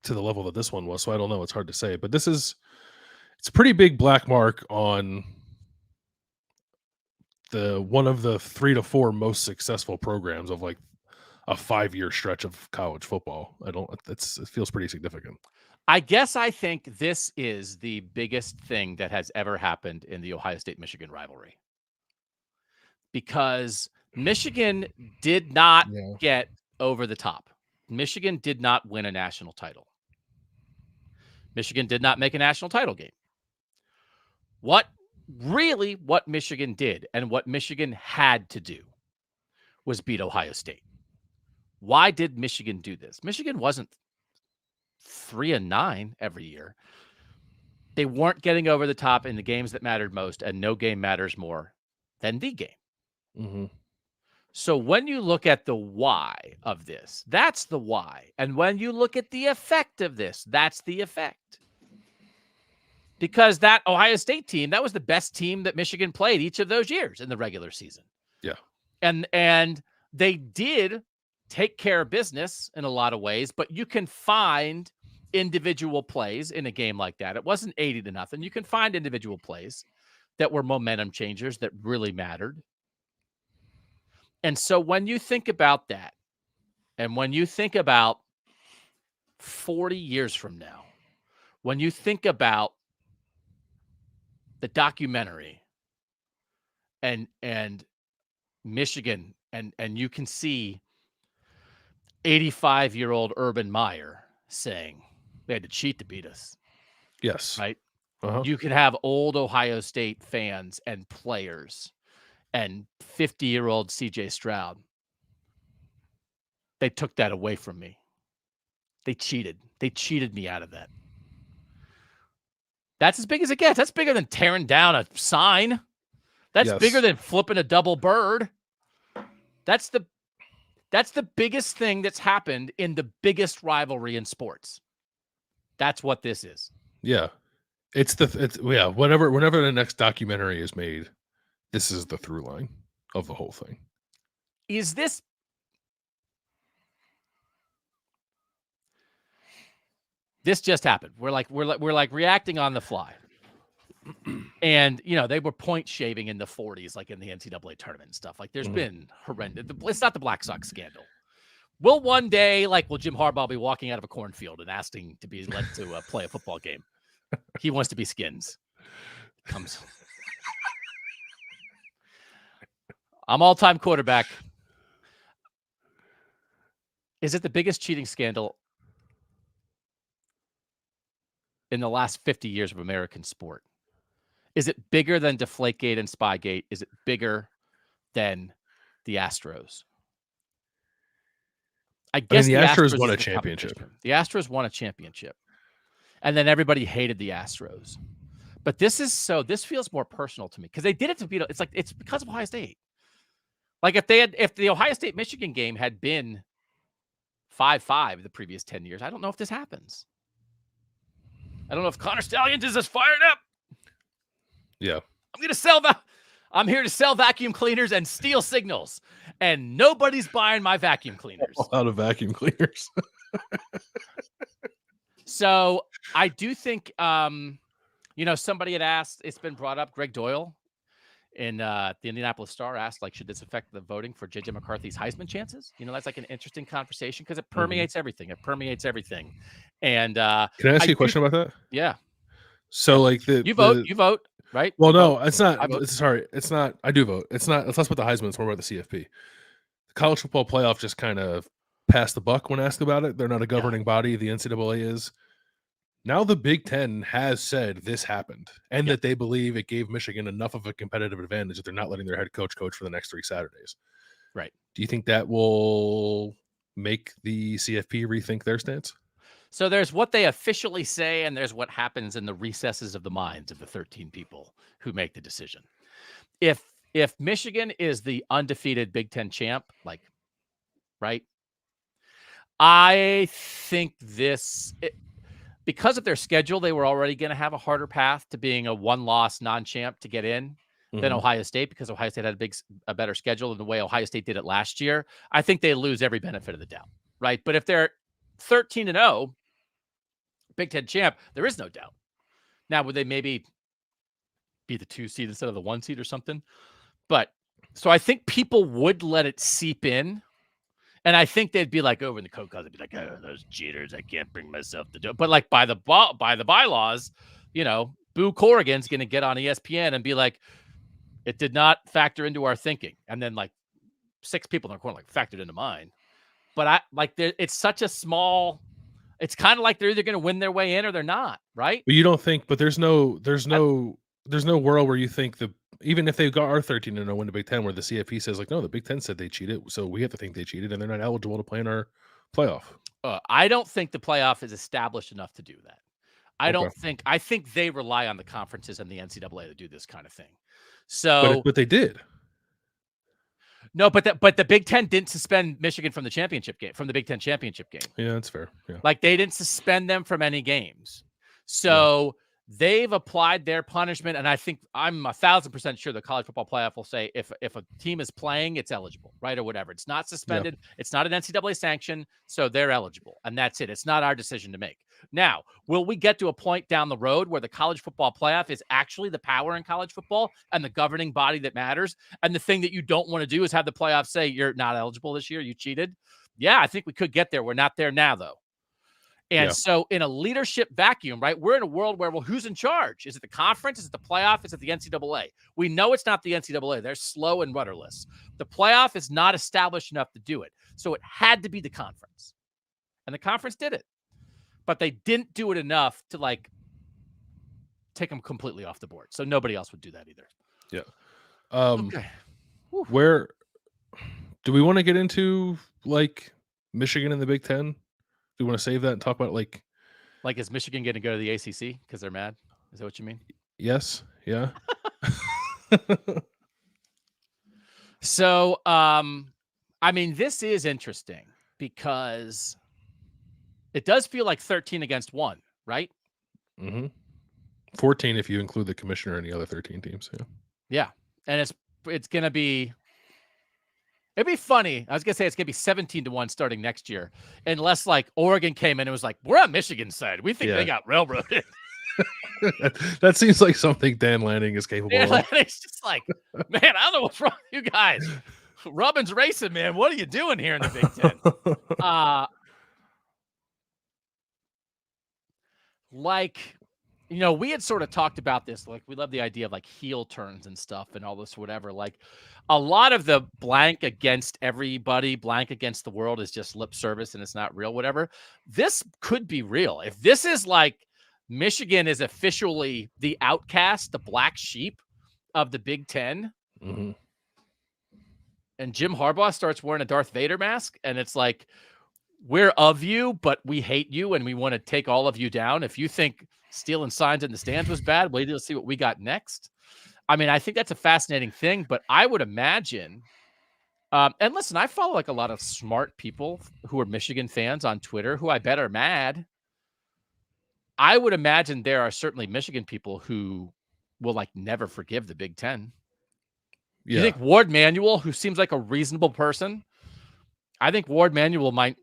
to the level that this one was. So I don't know. It's hard to say, but it's a pretty big black mark on one of the 3 to 4 most successful programs of like a 5-year stretch of college football. It feels pretty significant. I guess I think this is the biggest thing that has ever happened in the Ohio State-Michigan rivalry. Because Michigan did not get over the top. Michigan did not win a national title. Michigan did not make a national title game. What Michigan did and what Michigan had to do was beat Ohio State. Why did Michigan do this? Michigan wasn't 3-9 every year. They weren't getting over the top in the games that mattered most, and no game matters more than the game. Mm-hmm. So when you look at the why of this, that's the why. And when you look at the effect of this, that's the effect. Because that Ohio State team, that was the best team that Michigan played each of those years in the regular season. Yeah. And they did take care of business in a lot of ways, but you can find individual plays in a game like that. It wasn't 80-0. You can find individual plays that were momentum changers that really mattered. And so when you think about that, and when you think about 40 years from now, when you think about the documentary and Michigan, and you can see 85-year-old Urban Meyer saying they had to cheat to beat us. Yes. Right? Uh-huh. You could have old Ohio State fans and players and 50-year-old CJ Stroud. They took that away from me. They cheated. They cheated me out of that. That's as big as it gets. That's bigger than tearing down a sign. That's bigger than flipping a double bird. That's the biggest thing that's happened in the biggest rivalry in sports. That's what this is. Yeah. Whenever the next documentary is made, this is the through line of the whole thing. Is this just happened? We're like reacting on the fly. And, they were point shaving in the 40s, like in the NCAA tournament and stuff. Like there's been horrendous. It's not the Black Sox scandal. Will one day, will Jim Harbaugh be walking out of a cornfield and asking to be led to play a football game? He wants to be Skins. Comes. I'm all-time quarterback. Is it the biggest cheating scandal in the last 50 years of American sport? Is it bigger than Deflategate and Spygate? Is it bigger than the Astros? I guess the Astros won a championship. The Astros won a championship. And then everybody hated the Astros. But this feels more personal to me because they did it to beat. It's because of Ohio State. Like if the Ohio State Michigan game had been 5-5 the previous 10 years, I don't know if this happens. I don't know if Connor Stallions is as fired up. Yeah. I'm here to sell vacuum cleaners and steal signals, and nobody's buying my vacuum cleaners. Out of vacuum cleaners. So I do think, somebody had asked, it's been brought up, Greg Doyle in the Indianapolis Star asked, should this affect the voting for J.J. McCarthy's Heisman chances? That's like an interesting conversation because it permeates everything. It permeates everything. And can I ask you a question about that? Yeah. So you vote. right? Well, You vote. no, it's not. I vote. Sorry, it's not. I do vote. It's not. It's less about the Heisman. It's more about the CFP. The college football playoff just kind of passed the buck when asked about it. They're not a Yeah, governing body. The NCAA is. Now the Big Ten has said this happened and yeah, that they believe it gave Michigan enough of a competitive advantage that they're not letting their head coach for the next 3 Saturdays. right. Do you think that will make the CFP rethink their stance? So there's what they officially say, and there's what happens in the recesses of the minds of the 13 people who make the decision. If Michigan is the undefeated Big Ten champ, like, right? I think because of their schedule, they were already going to have a harder path to being a one-loss non-champ to get in than Mhm. Ohio State, because Ohio State had a better schedule than the way Ohio State did it last year. I think they lose every benefit of the doubt, right? But if they're 13-0, Big Ten champ, there is no doubt. Now, would they maybe be the 2 seed instead of the 1 seed or something? But so I think people would let it seep in. And I think they'd be like, over in the Coke House, they'd be like, oh, those cheaters, I can't bring myself to do it. But like by the bylaws, Boo Corrigan's going to get on ESPN and be like, it did not factor into our thinking. And then like 6 people in the corner like factored into mine. But it's such a small, it's kind of like they're either going to win their way in or they're not, right? But you don't think, but there's no world where you think even if they are 13-0 win the Big Ten, where the CFP says like, no, the Big Ten said they cheated, so we have to think they cheated, and they're not eligible to play in our playoff. I don't think the playoff is established enough to do that. Okay, I think they rely on the conferences and the NCAA to do this kind of thing. but So they did. no, but the Big Ten didn't suspend Michigan from the championship game, from the Big Ten championship game. Yeah, that's fair. Yeah, Like they didn't suspend them from any games. yeah, So they've applied their punishment. And I think I'm 1,000% sure the college football playoff will say if a team is playing, it's eligible, right? Or whatever. It's not yeah. suspended. It's not an NCAA sanction. So they're eligible. And that's it. It's not our decision to make. Now, will we get to a point down the road where the college football playoff is actually the power in college football and the governing body that matters? And the thing that you don't want to do is have the playoffs say you're not eligible this year. You cheated. Yeah, I think we could get there. We're not there now, though. And Yeah. so in a leadership vacuum, right, we're in a world where, well, who's in charge? Is it the conference? Is it the playoff? Is it the NCAA? We know it's not the NCAA. They're slow and rudderless. The playoff is not established enough to do it. So it had to be the conference. And the conference did it. But they didn't do it enough to, like, take them completely off the board. So nobody else would do that either. Yeah. Okay. Where do we want to get into, like, Michigan and the Big Ten? Do we want to save that and talk about like is Michigan going to go to the ACC because they're mad? Is that what you mean? yes, yeah. So, I mean, this is interesting because it does feel like 13 against 1, right? 14 if you include the commissioner and the other 13 teams. Yeah. Yeah. And it's going to be, it'd be funny. I was going to say it's going to be 17-1 starting next year. Unless like Oregon came in and was like, we're on Michigan's side. We think they got railroaded. That seems like something Dan Lanning is capable of. It's just like, man, I don't know what's wrong with you guys. Robin's racing, man. What are you doing here in the Big Ten? We had sort of talked about this. Like, we love the idea of like heel turns and stuff and all this, whatever. Like, a lot of the blank against everybody, blank against the world is just lip service and it's not real, whatever. This could be real. If this is like Michigan is officially the outcast, the black sheep of the Big Ten, and Jim Harbaugh starts wearing a Darth Vader mask, and it's like, we're of you, but we hate you, and we want to take all of you down. If you think stealing signs in the stands was bad, wait till you see what we got next. I mean, I think that's a fascinating thing, but I would imagine, and listen, I follow like a lot of smart people who are Michigan fans on Twitter who I bet are mad. I would imagine there are certainly Michigan people who will like never forgive the Big Ten. Yeah. You think Ward Manuel, who seems like a reasonable person, I think Ward Manuel might,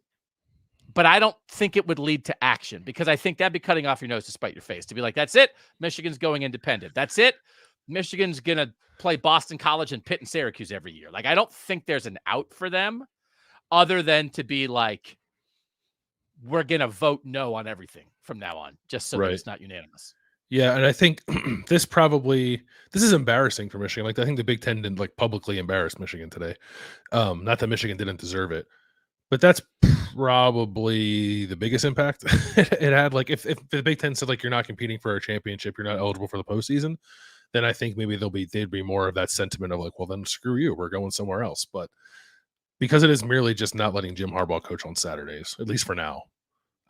but I don't think it would lead to action, because I think that'd be cutting off your nose to spite your face, to be like, that's it. Michigan's going independent. That's it. Michigan's going to play Boston College and Pitt and Syracuse every year. Like, I don't think there's an out for them other than to be like, we're going to vote no on everything from now on, just so that it's not unanimous. Yeah, and I think this is embarrassing for Michigan. Like I think the Big Ten didn't like publicly embarrass Michigan today. Not that Michigan didn't deserve it, but that's probably the biggest impact it had. Like if the Big Ten said like you're not competing for a championship, you're not eligible for the postseason, then I think maybe they'd be more of that sentiment of like, well then screw you, we're going somewhere else. But because it is merely just not letting Jim Harbaugh coach on Saturdays, at least for now,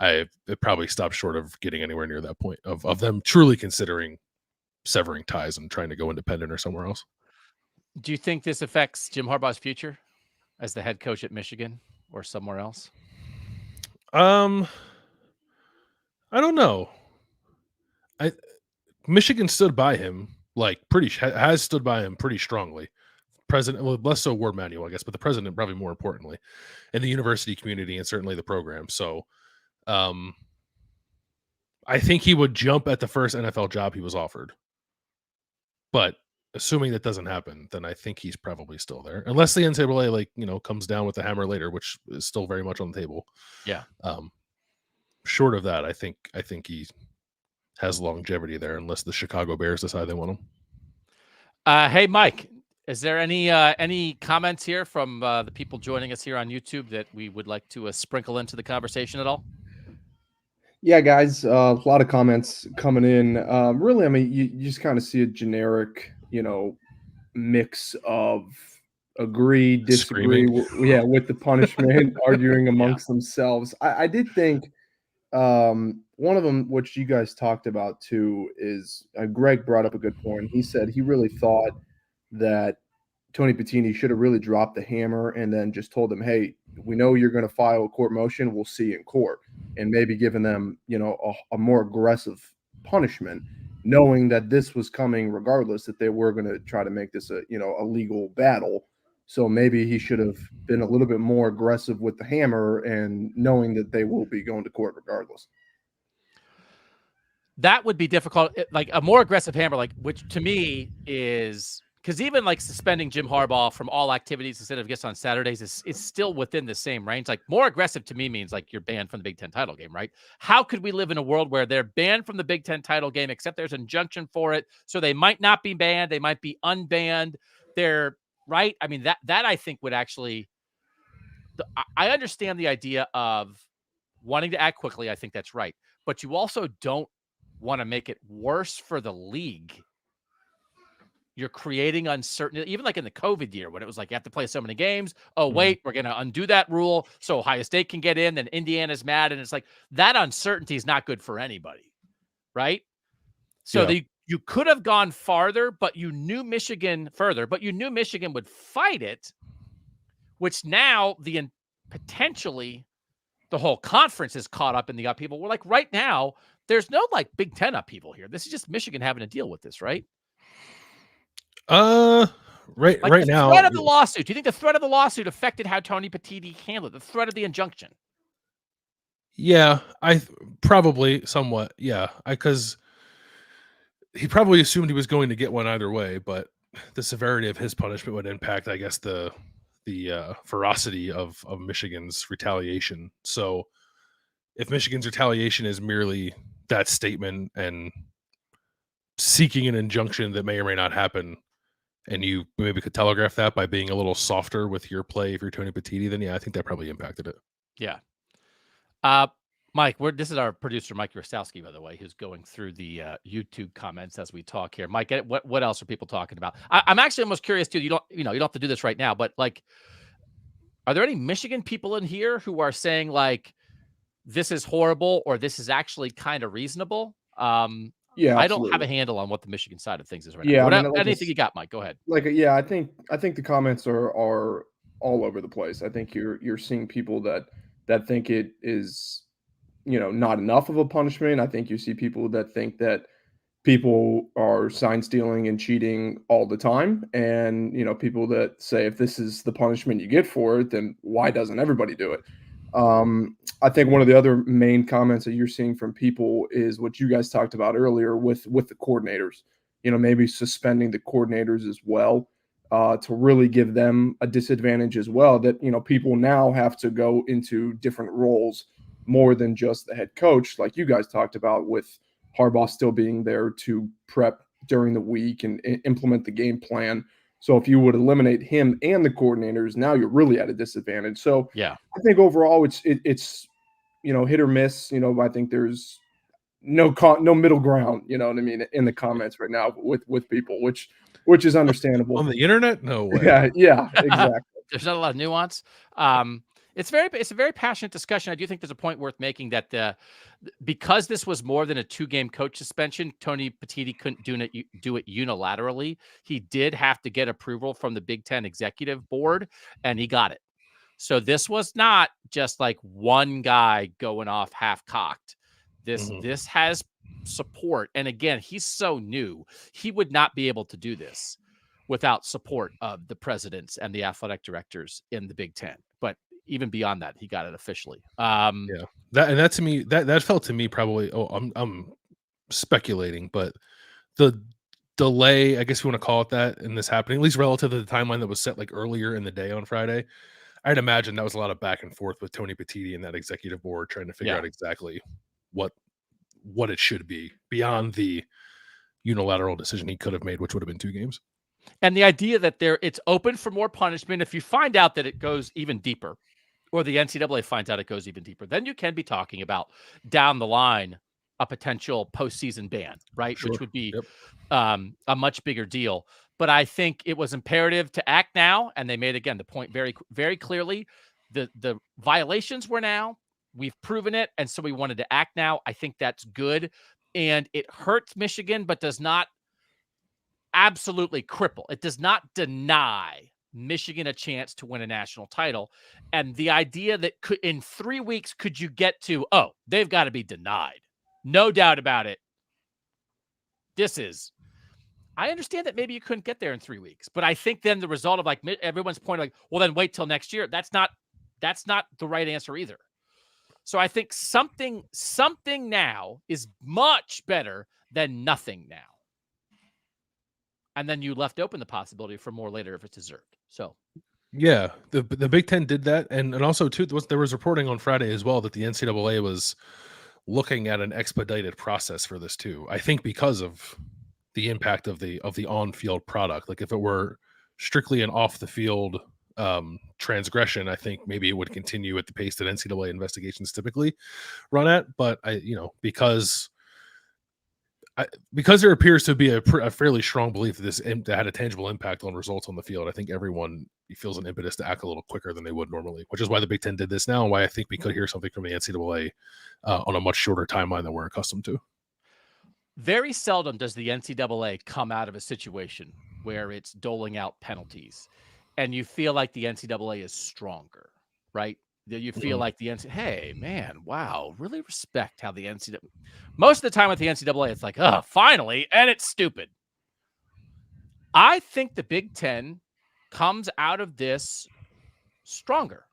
it probably stopped short of getting anywhere near that point of them truly considering severing ties and trying to go independent or somewhere else. Do you think this affects Jim Harbaugh's future as the head coach at Michigan or somewhere else? Um, I don't know. I Michigan stood by him like has stood by him pretty strongly. President, well, less so Ward Manuel, I guess, but the president probably more importantly, and the university community and certainly the program. So, um, I think he would jump at the first NFL job he was offered. But assuming that doesn't happen, then I think he's probably still there, unless the NCAA comes down with the hammer later, which is still very much on the table. Yeah. Short of that, I think he has longevity there, unless the Chicago Bears decide they want him. Hey, Mike, is there any comments here from the people joining us here on YouTube that we would like to sprinkle into the conversation at all? Yeah, guys, a lot of comments coming in. Really, I mean, you just kind of see a generic, mix of agree, disagree, with the punishment, arguing amongst themselves. I did think one of them, which you guys talked about too, is Greg brought up a good point. He said he really thought that Tony Patini should have really dropped the hammer and then just told them, hey, we know you're going to file a court motion. We'll see you in court, and maybe giving them, a more aggressive punishment, knowing that this was coming regardless, that they were going to try to make this a legal battle. So maybe he should have been a little bit more aggressive with the hammer and knowing that they will be going to court regardless. That would be difficult. Like a more aggressive hammer, like, which to me is, because even like suspending Jim Harbaugh from all activities instead of just on Saturdays is still within the same range. Like more aggressive to me means like you're banned from the Big Ten title game, right? How could we live in a world where they're banned from the Big Ten title game, except there's an injunction for it? So they might not be banned. They might be unbanned. They're right. I mean, that I think would actually, I understand the idea of wanting to act quickly. I think that's right. But you also don't want to make it worse for the league. You're creating uncertainty, even like in the COVID year when it was like you have to play so many games. Oh, wait, we're going to undo that rule so Ohio State can get in, then Indiana's mad. And it's like that uncertainty is not good for anybody, right? So you could have gone farther, but you knew Michigan would fight it, which now potentially the whole conference is caught up in the upheaval. We're like right now, there's no like Big Ten upheaval here. This is just Michigan having to deal with this, right? Right like right the now. Threat of the lawsuit. Do you think the threat of the lawsuit affected how Tony Patini handled it? The threat of the injunction? Yeah, I probably somewhat. Yeah, because he probably assumed he was going to get one either way, but the severity of his punishment would impact, I guess, the ferocity of Michigan's retaliation. So if Michigan's retaliation is merely that statement and seeking an injunction that may or may not happen, and you maybe could telegraph that by being a little softer with your play if you're Tony Patini, then yeah, I think that probably impacted it. Yeah. Mike, this is our producer, Mike Rostowski, by the way, who's going through the YouTube comments as we talk here. Mike, what else are people talking about? I'm actually almost curious too. You don't have to do this right now, but like, are there any Michigan people in here who are saying like, this is horrible or this is actually kind of reasonable? Yeah, I don't have a handle on what the Michigan side of things is right now. Yeah, anything you got, Mike? Go ahead. I think the comments are all over the place. I think you're seeing people that think it is, not enough of a punishment. I think you see people that think that people are sign stealing and cheating all the time, and people that say if this is the punishment you get for it, then why doesn't everybody do it? I think one of the other main comments that you're seeing from people is what you guys talked about earlier with the coordinators, maybe suspending the coordinators as well, to really give them a disadvantage as well, that, people now have to go into different roles more than just the head coach, like you guys talked about with Harbaugh still being there to prep during the week and implement the game plan. So if you would eliminate him and the coordinators, now you're really at a disadvantage. So Yeah, I think overall it's hit or miss. I think there's no middle ground. You know what I mean, in the comments right now with people, which is understandable on the internet. No way. Yeah, exactly. there's not a lot of nuance. It's a very passionate discussion. I do think there's a point worth making that because this was more than a 2-game coach suspension, Tony Petitti couldn't do it unilaterally. He did have to get approval from the Big Ten executive board, and he got it. So this was not just like one guy going off half cocked. This has support. And again, he's so new. He would not be able to do this without support of the presidents and the athletic directors in the Big Ten. But even beyond that, he got it officially. That to me, that felt to me probably, I'm speculating, but the delay, I guess you want to call it that, in this happening, at least relative to the timeline that was set like earlier in the day on Friday, I'd imagine that was a lot of back and forth with Tony Petitti and that executive board trying to figure out exactly what it should be beyond the unilateral decision he could have made, which would have been 2 games. And the idea that it's open for more punishment. If you find out that it goes even deeper, or the NCAA finds out it goes even deeper, then you can be talking about down the line a potential postseason ban, right? Sure. Which would be a much bigger deal. But I think it was imperative to act now, and they made, again, the point very, very clearly. The violations were now. We've proven it, and so we wanted to act now. I think that's good, and it hurts Michigan, but does not absolutely cripple. It does not deny Michigan a chance to win a national title. And the idea that in 3 weeks, could you get to, they've got to be denied. No doubt about it. I understand that maybe you couldn't get there in 3 weeks, but I think then the result of everyone's point, well, then wait till next year. That's not the right answer either. So I think something now is much better than nothing now. And then you left open the possibility for more later if it's deserved. So, yeah, the Big Ten did that, and also too, there was reporting on Friday as well that the NCAA was looking at an expedited process for this too. I think because of the impact of the on-field product. Like if it were strictly an off-the-field transgression, I think maybe it would continue at the pace that NCAA investigations typically run at. But because there appears to be a fairly strong belief that this had a tangible impact on results on the field, I think everyone feels an impetus to act a little quicker than they would normally, which is why the Big Ten did this now and why I think we could hear something from the NCAA on a much shorter timeline than we're accustomed to. Very seldom does the NCAA come out of a situation where it's doling out penalties and you feel like the NCAA is stronger, right? You feel like the NCAA, hey, man, wow, really respect how the NCAA. Most of the time with the NCAA, it's like, finally, and it's stupid. I think the Big Ten comes out of this stronger.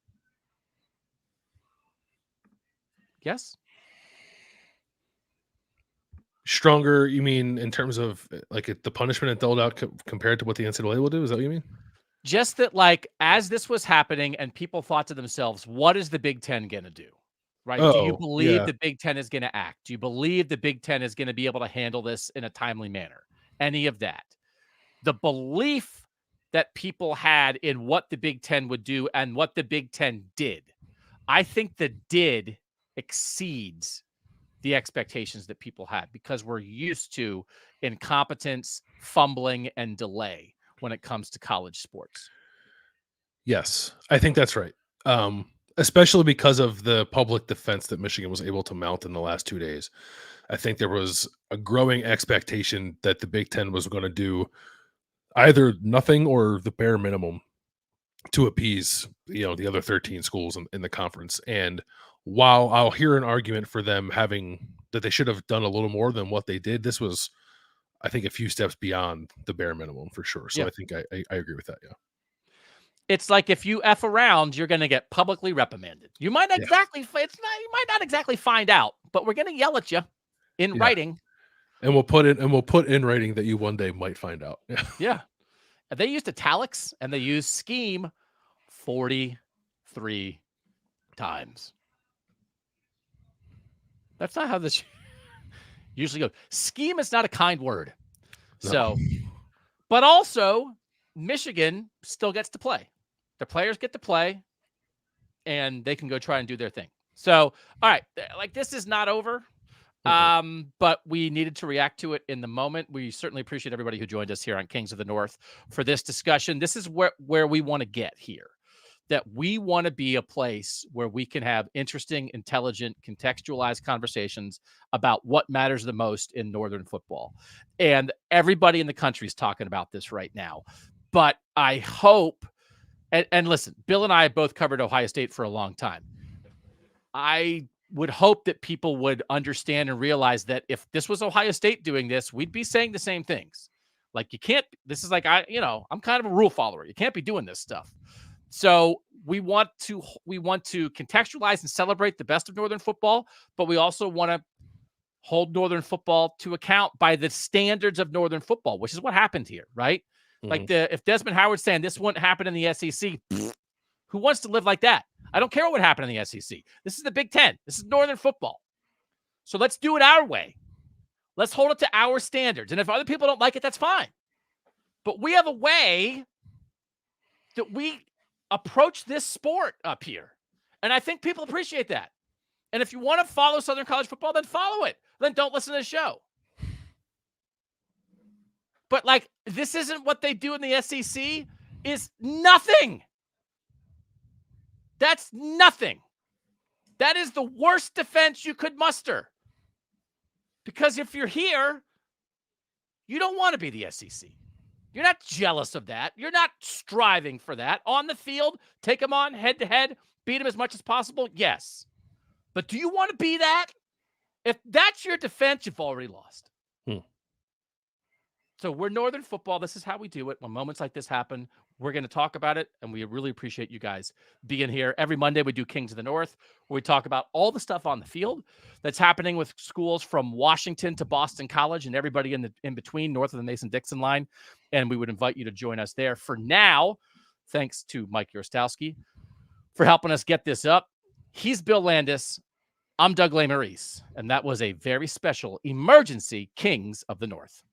Yes? Stronger, you mean in terms of the punishment it doled out compared to what the NCAA will do? Is that what you mean? Just that, as this was happening and people thought to themselves, what is the Big Ten going to do? Right? Do you believe the Big Ten is going to act? Do you believe the Big Ten is going to be able to handle this in a timely manner? Any of that? The belief that people had in what the Big Ten would do and what the Big Ten did, I think the did exceeds the expectations that people had because we're used to incompetence, fumbling, and delay when it comes to college sports. Yes, I think that's right. Especially because of the public defense that Michigan was able to mount in the last 2 days. I think there was a growing expectation that the Big Ten was going to do either nothing or the bare minimum to appease, the other 13 schools in the conference. And while I'll hear an argument for them that they should have done a little more than what they did, this was, I think, a few steps beyond the bare minimum for sure. So I think I agree with that. Yeah. It's like if you F around, you're going to get publicly reprimanded. You might not exactly find out, but we're going to yell at you in writing. And we'll put in writing that you one day might find out. Yeah. And they used italics and they used scheme 43 times. That's not how this. Usually go. Scheme is not a kind word. No. So, but also Michigan still gets to play. The players get to play, and they can go try and do their thing. So, all right, like this is not over. But we needed to react to it in the moment. We certainly appreciate everybody who joined us here on Kings of the North for this discussion. This is where we want to get here, that we want to be a place where we can have interesting, intelligent, contextualized conversations about what matters the most in Northern football. And everybody in the country is talking about this right now. But I hope, and listen, Bill and I have both covered Ohio State for a long time. I would hope that people would understand and realize that if this was Ohio State doing this, we'd be saying the same things. Like, you can't, this is like, I'm kind of a rule follower. You can't be doing this stuff. So we want to contextualize and celebrate the best of Northern football, but we also want to hold Northern football to account by the standards of Northern football, which is what happened here, right? Like if Desmond Howard's saying this wouldn't happen in the SEC, who wants to live like that? I don't care what would happen in the SEC. This is the Big Ten. This is Northern football. So let's do it our way. Let's hold it to our standards. And if other people don't like it, that's fine. But we have a way that we approach this sport up here. And I think people appreciate that. And if you want to follow Southern college football, then follow it. Then don't listen to the show. But like, this isn't what they do in the SEC. Is nothing. That's nothing. That is the worst defense you could muster. Because if you're here, you don't want to be the SEC. You're not jealous of that. You're not striving for that. On the field, take them on head-to-head, beat them as much as possible, yes. But do you want to be that? If that's your defense, you've already lost. So we're Northern football. This is how we do it. When moments like this happen, we're going to talk about it, and we really appreciate you guys being here. Every Monday, we do Kings of the North, where we talk about all the stuff on the field that's happening with schools from Washington to Boston College and everybody in between, north of the Mason-Dixon line, and we would invite you to join us there. For now, thanks to Mike Yorostowski for helping us get this up. He's Bill Landis. I'm Doug Lesmerises, and that was a very special emergency Kings of the North.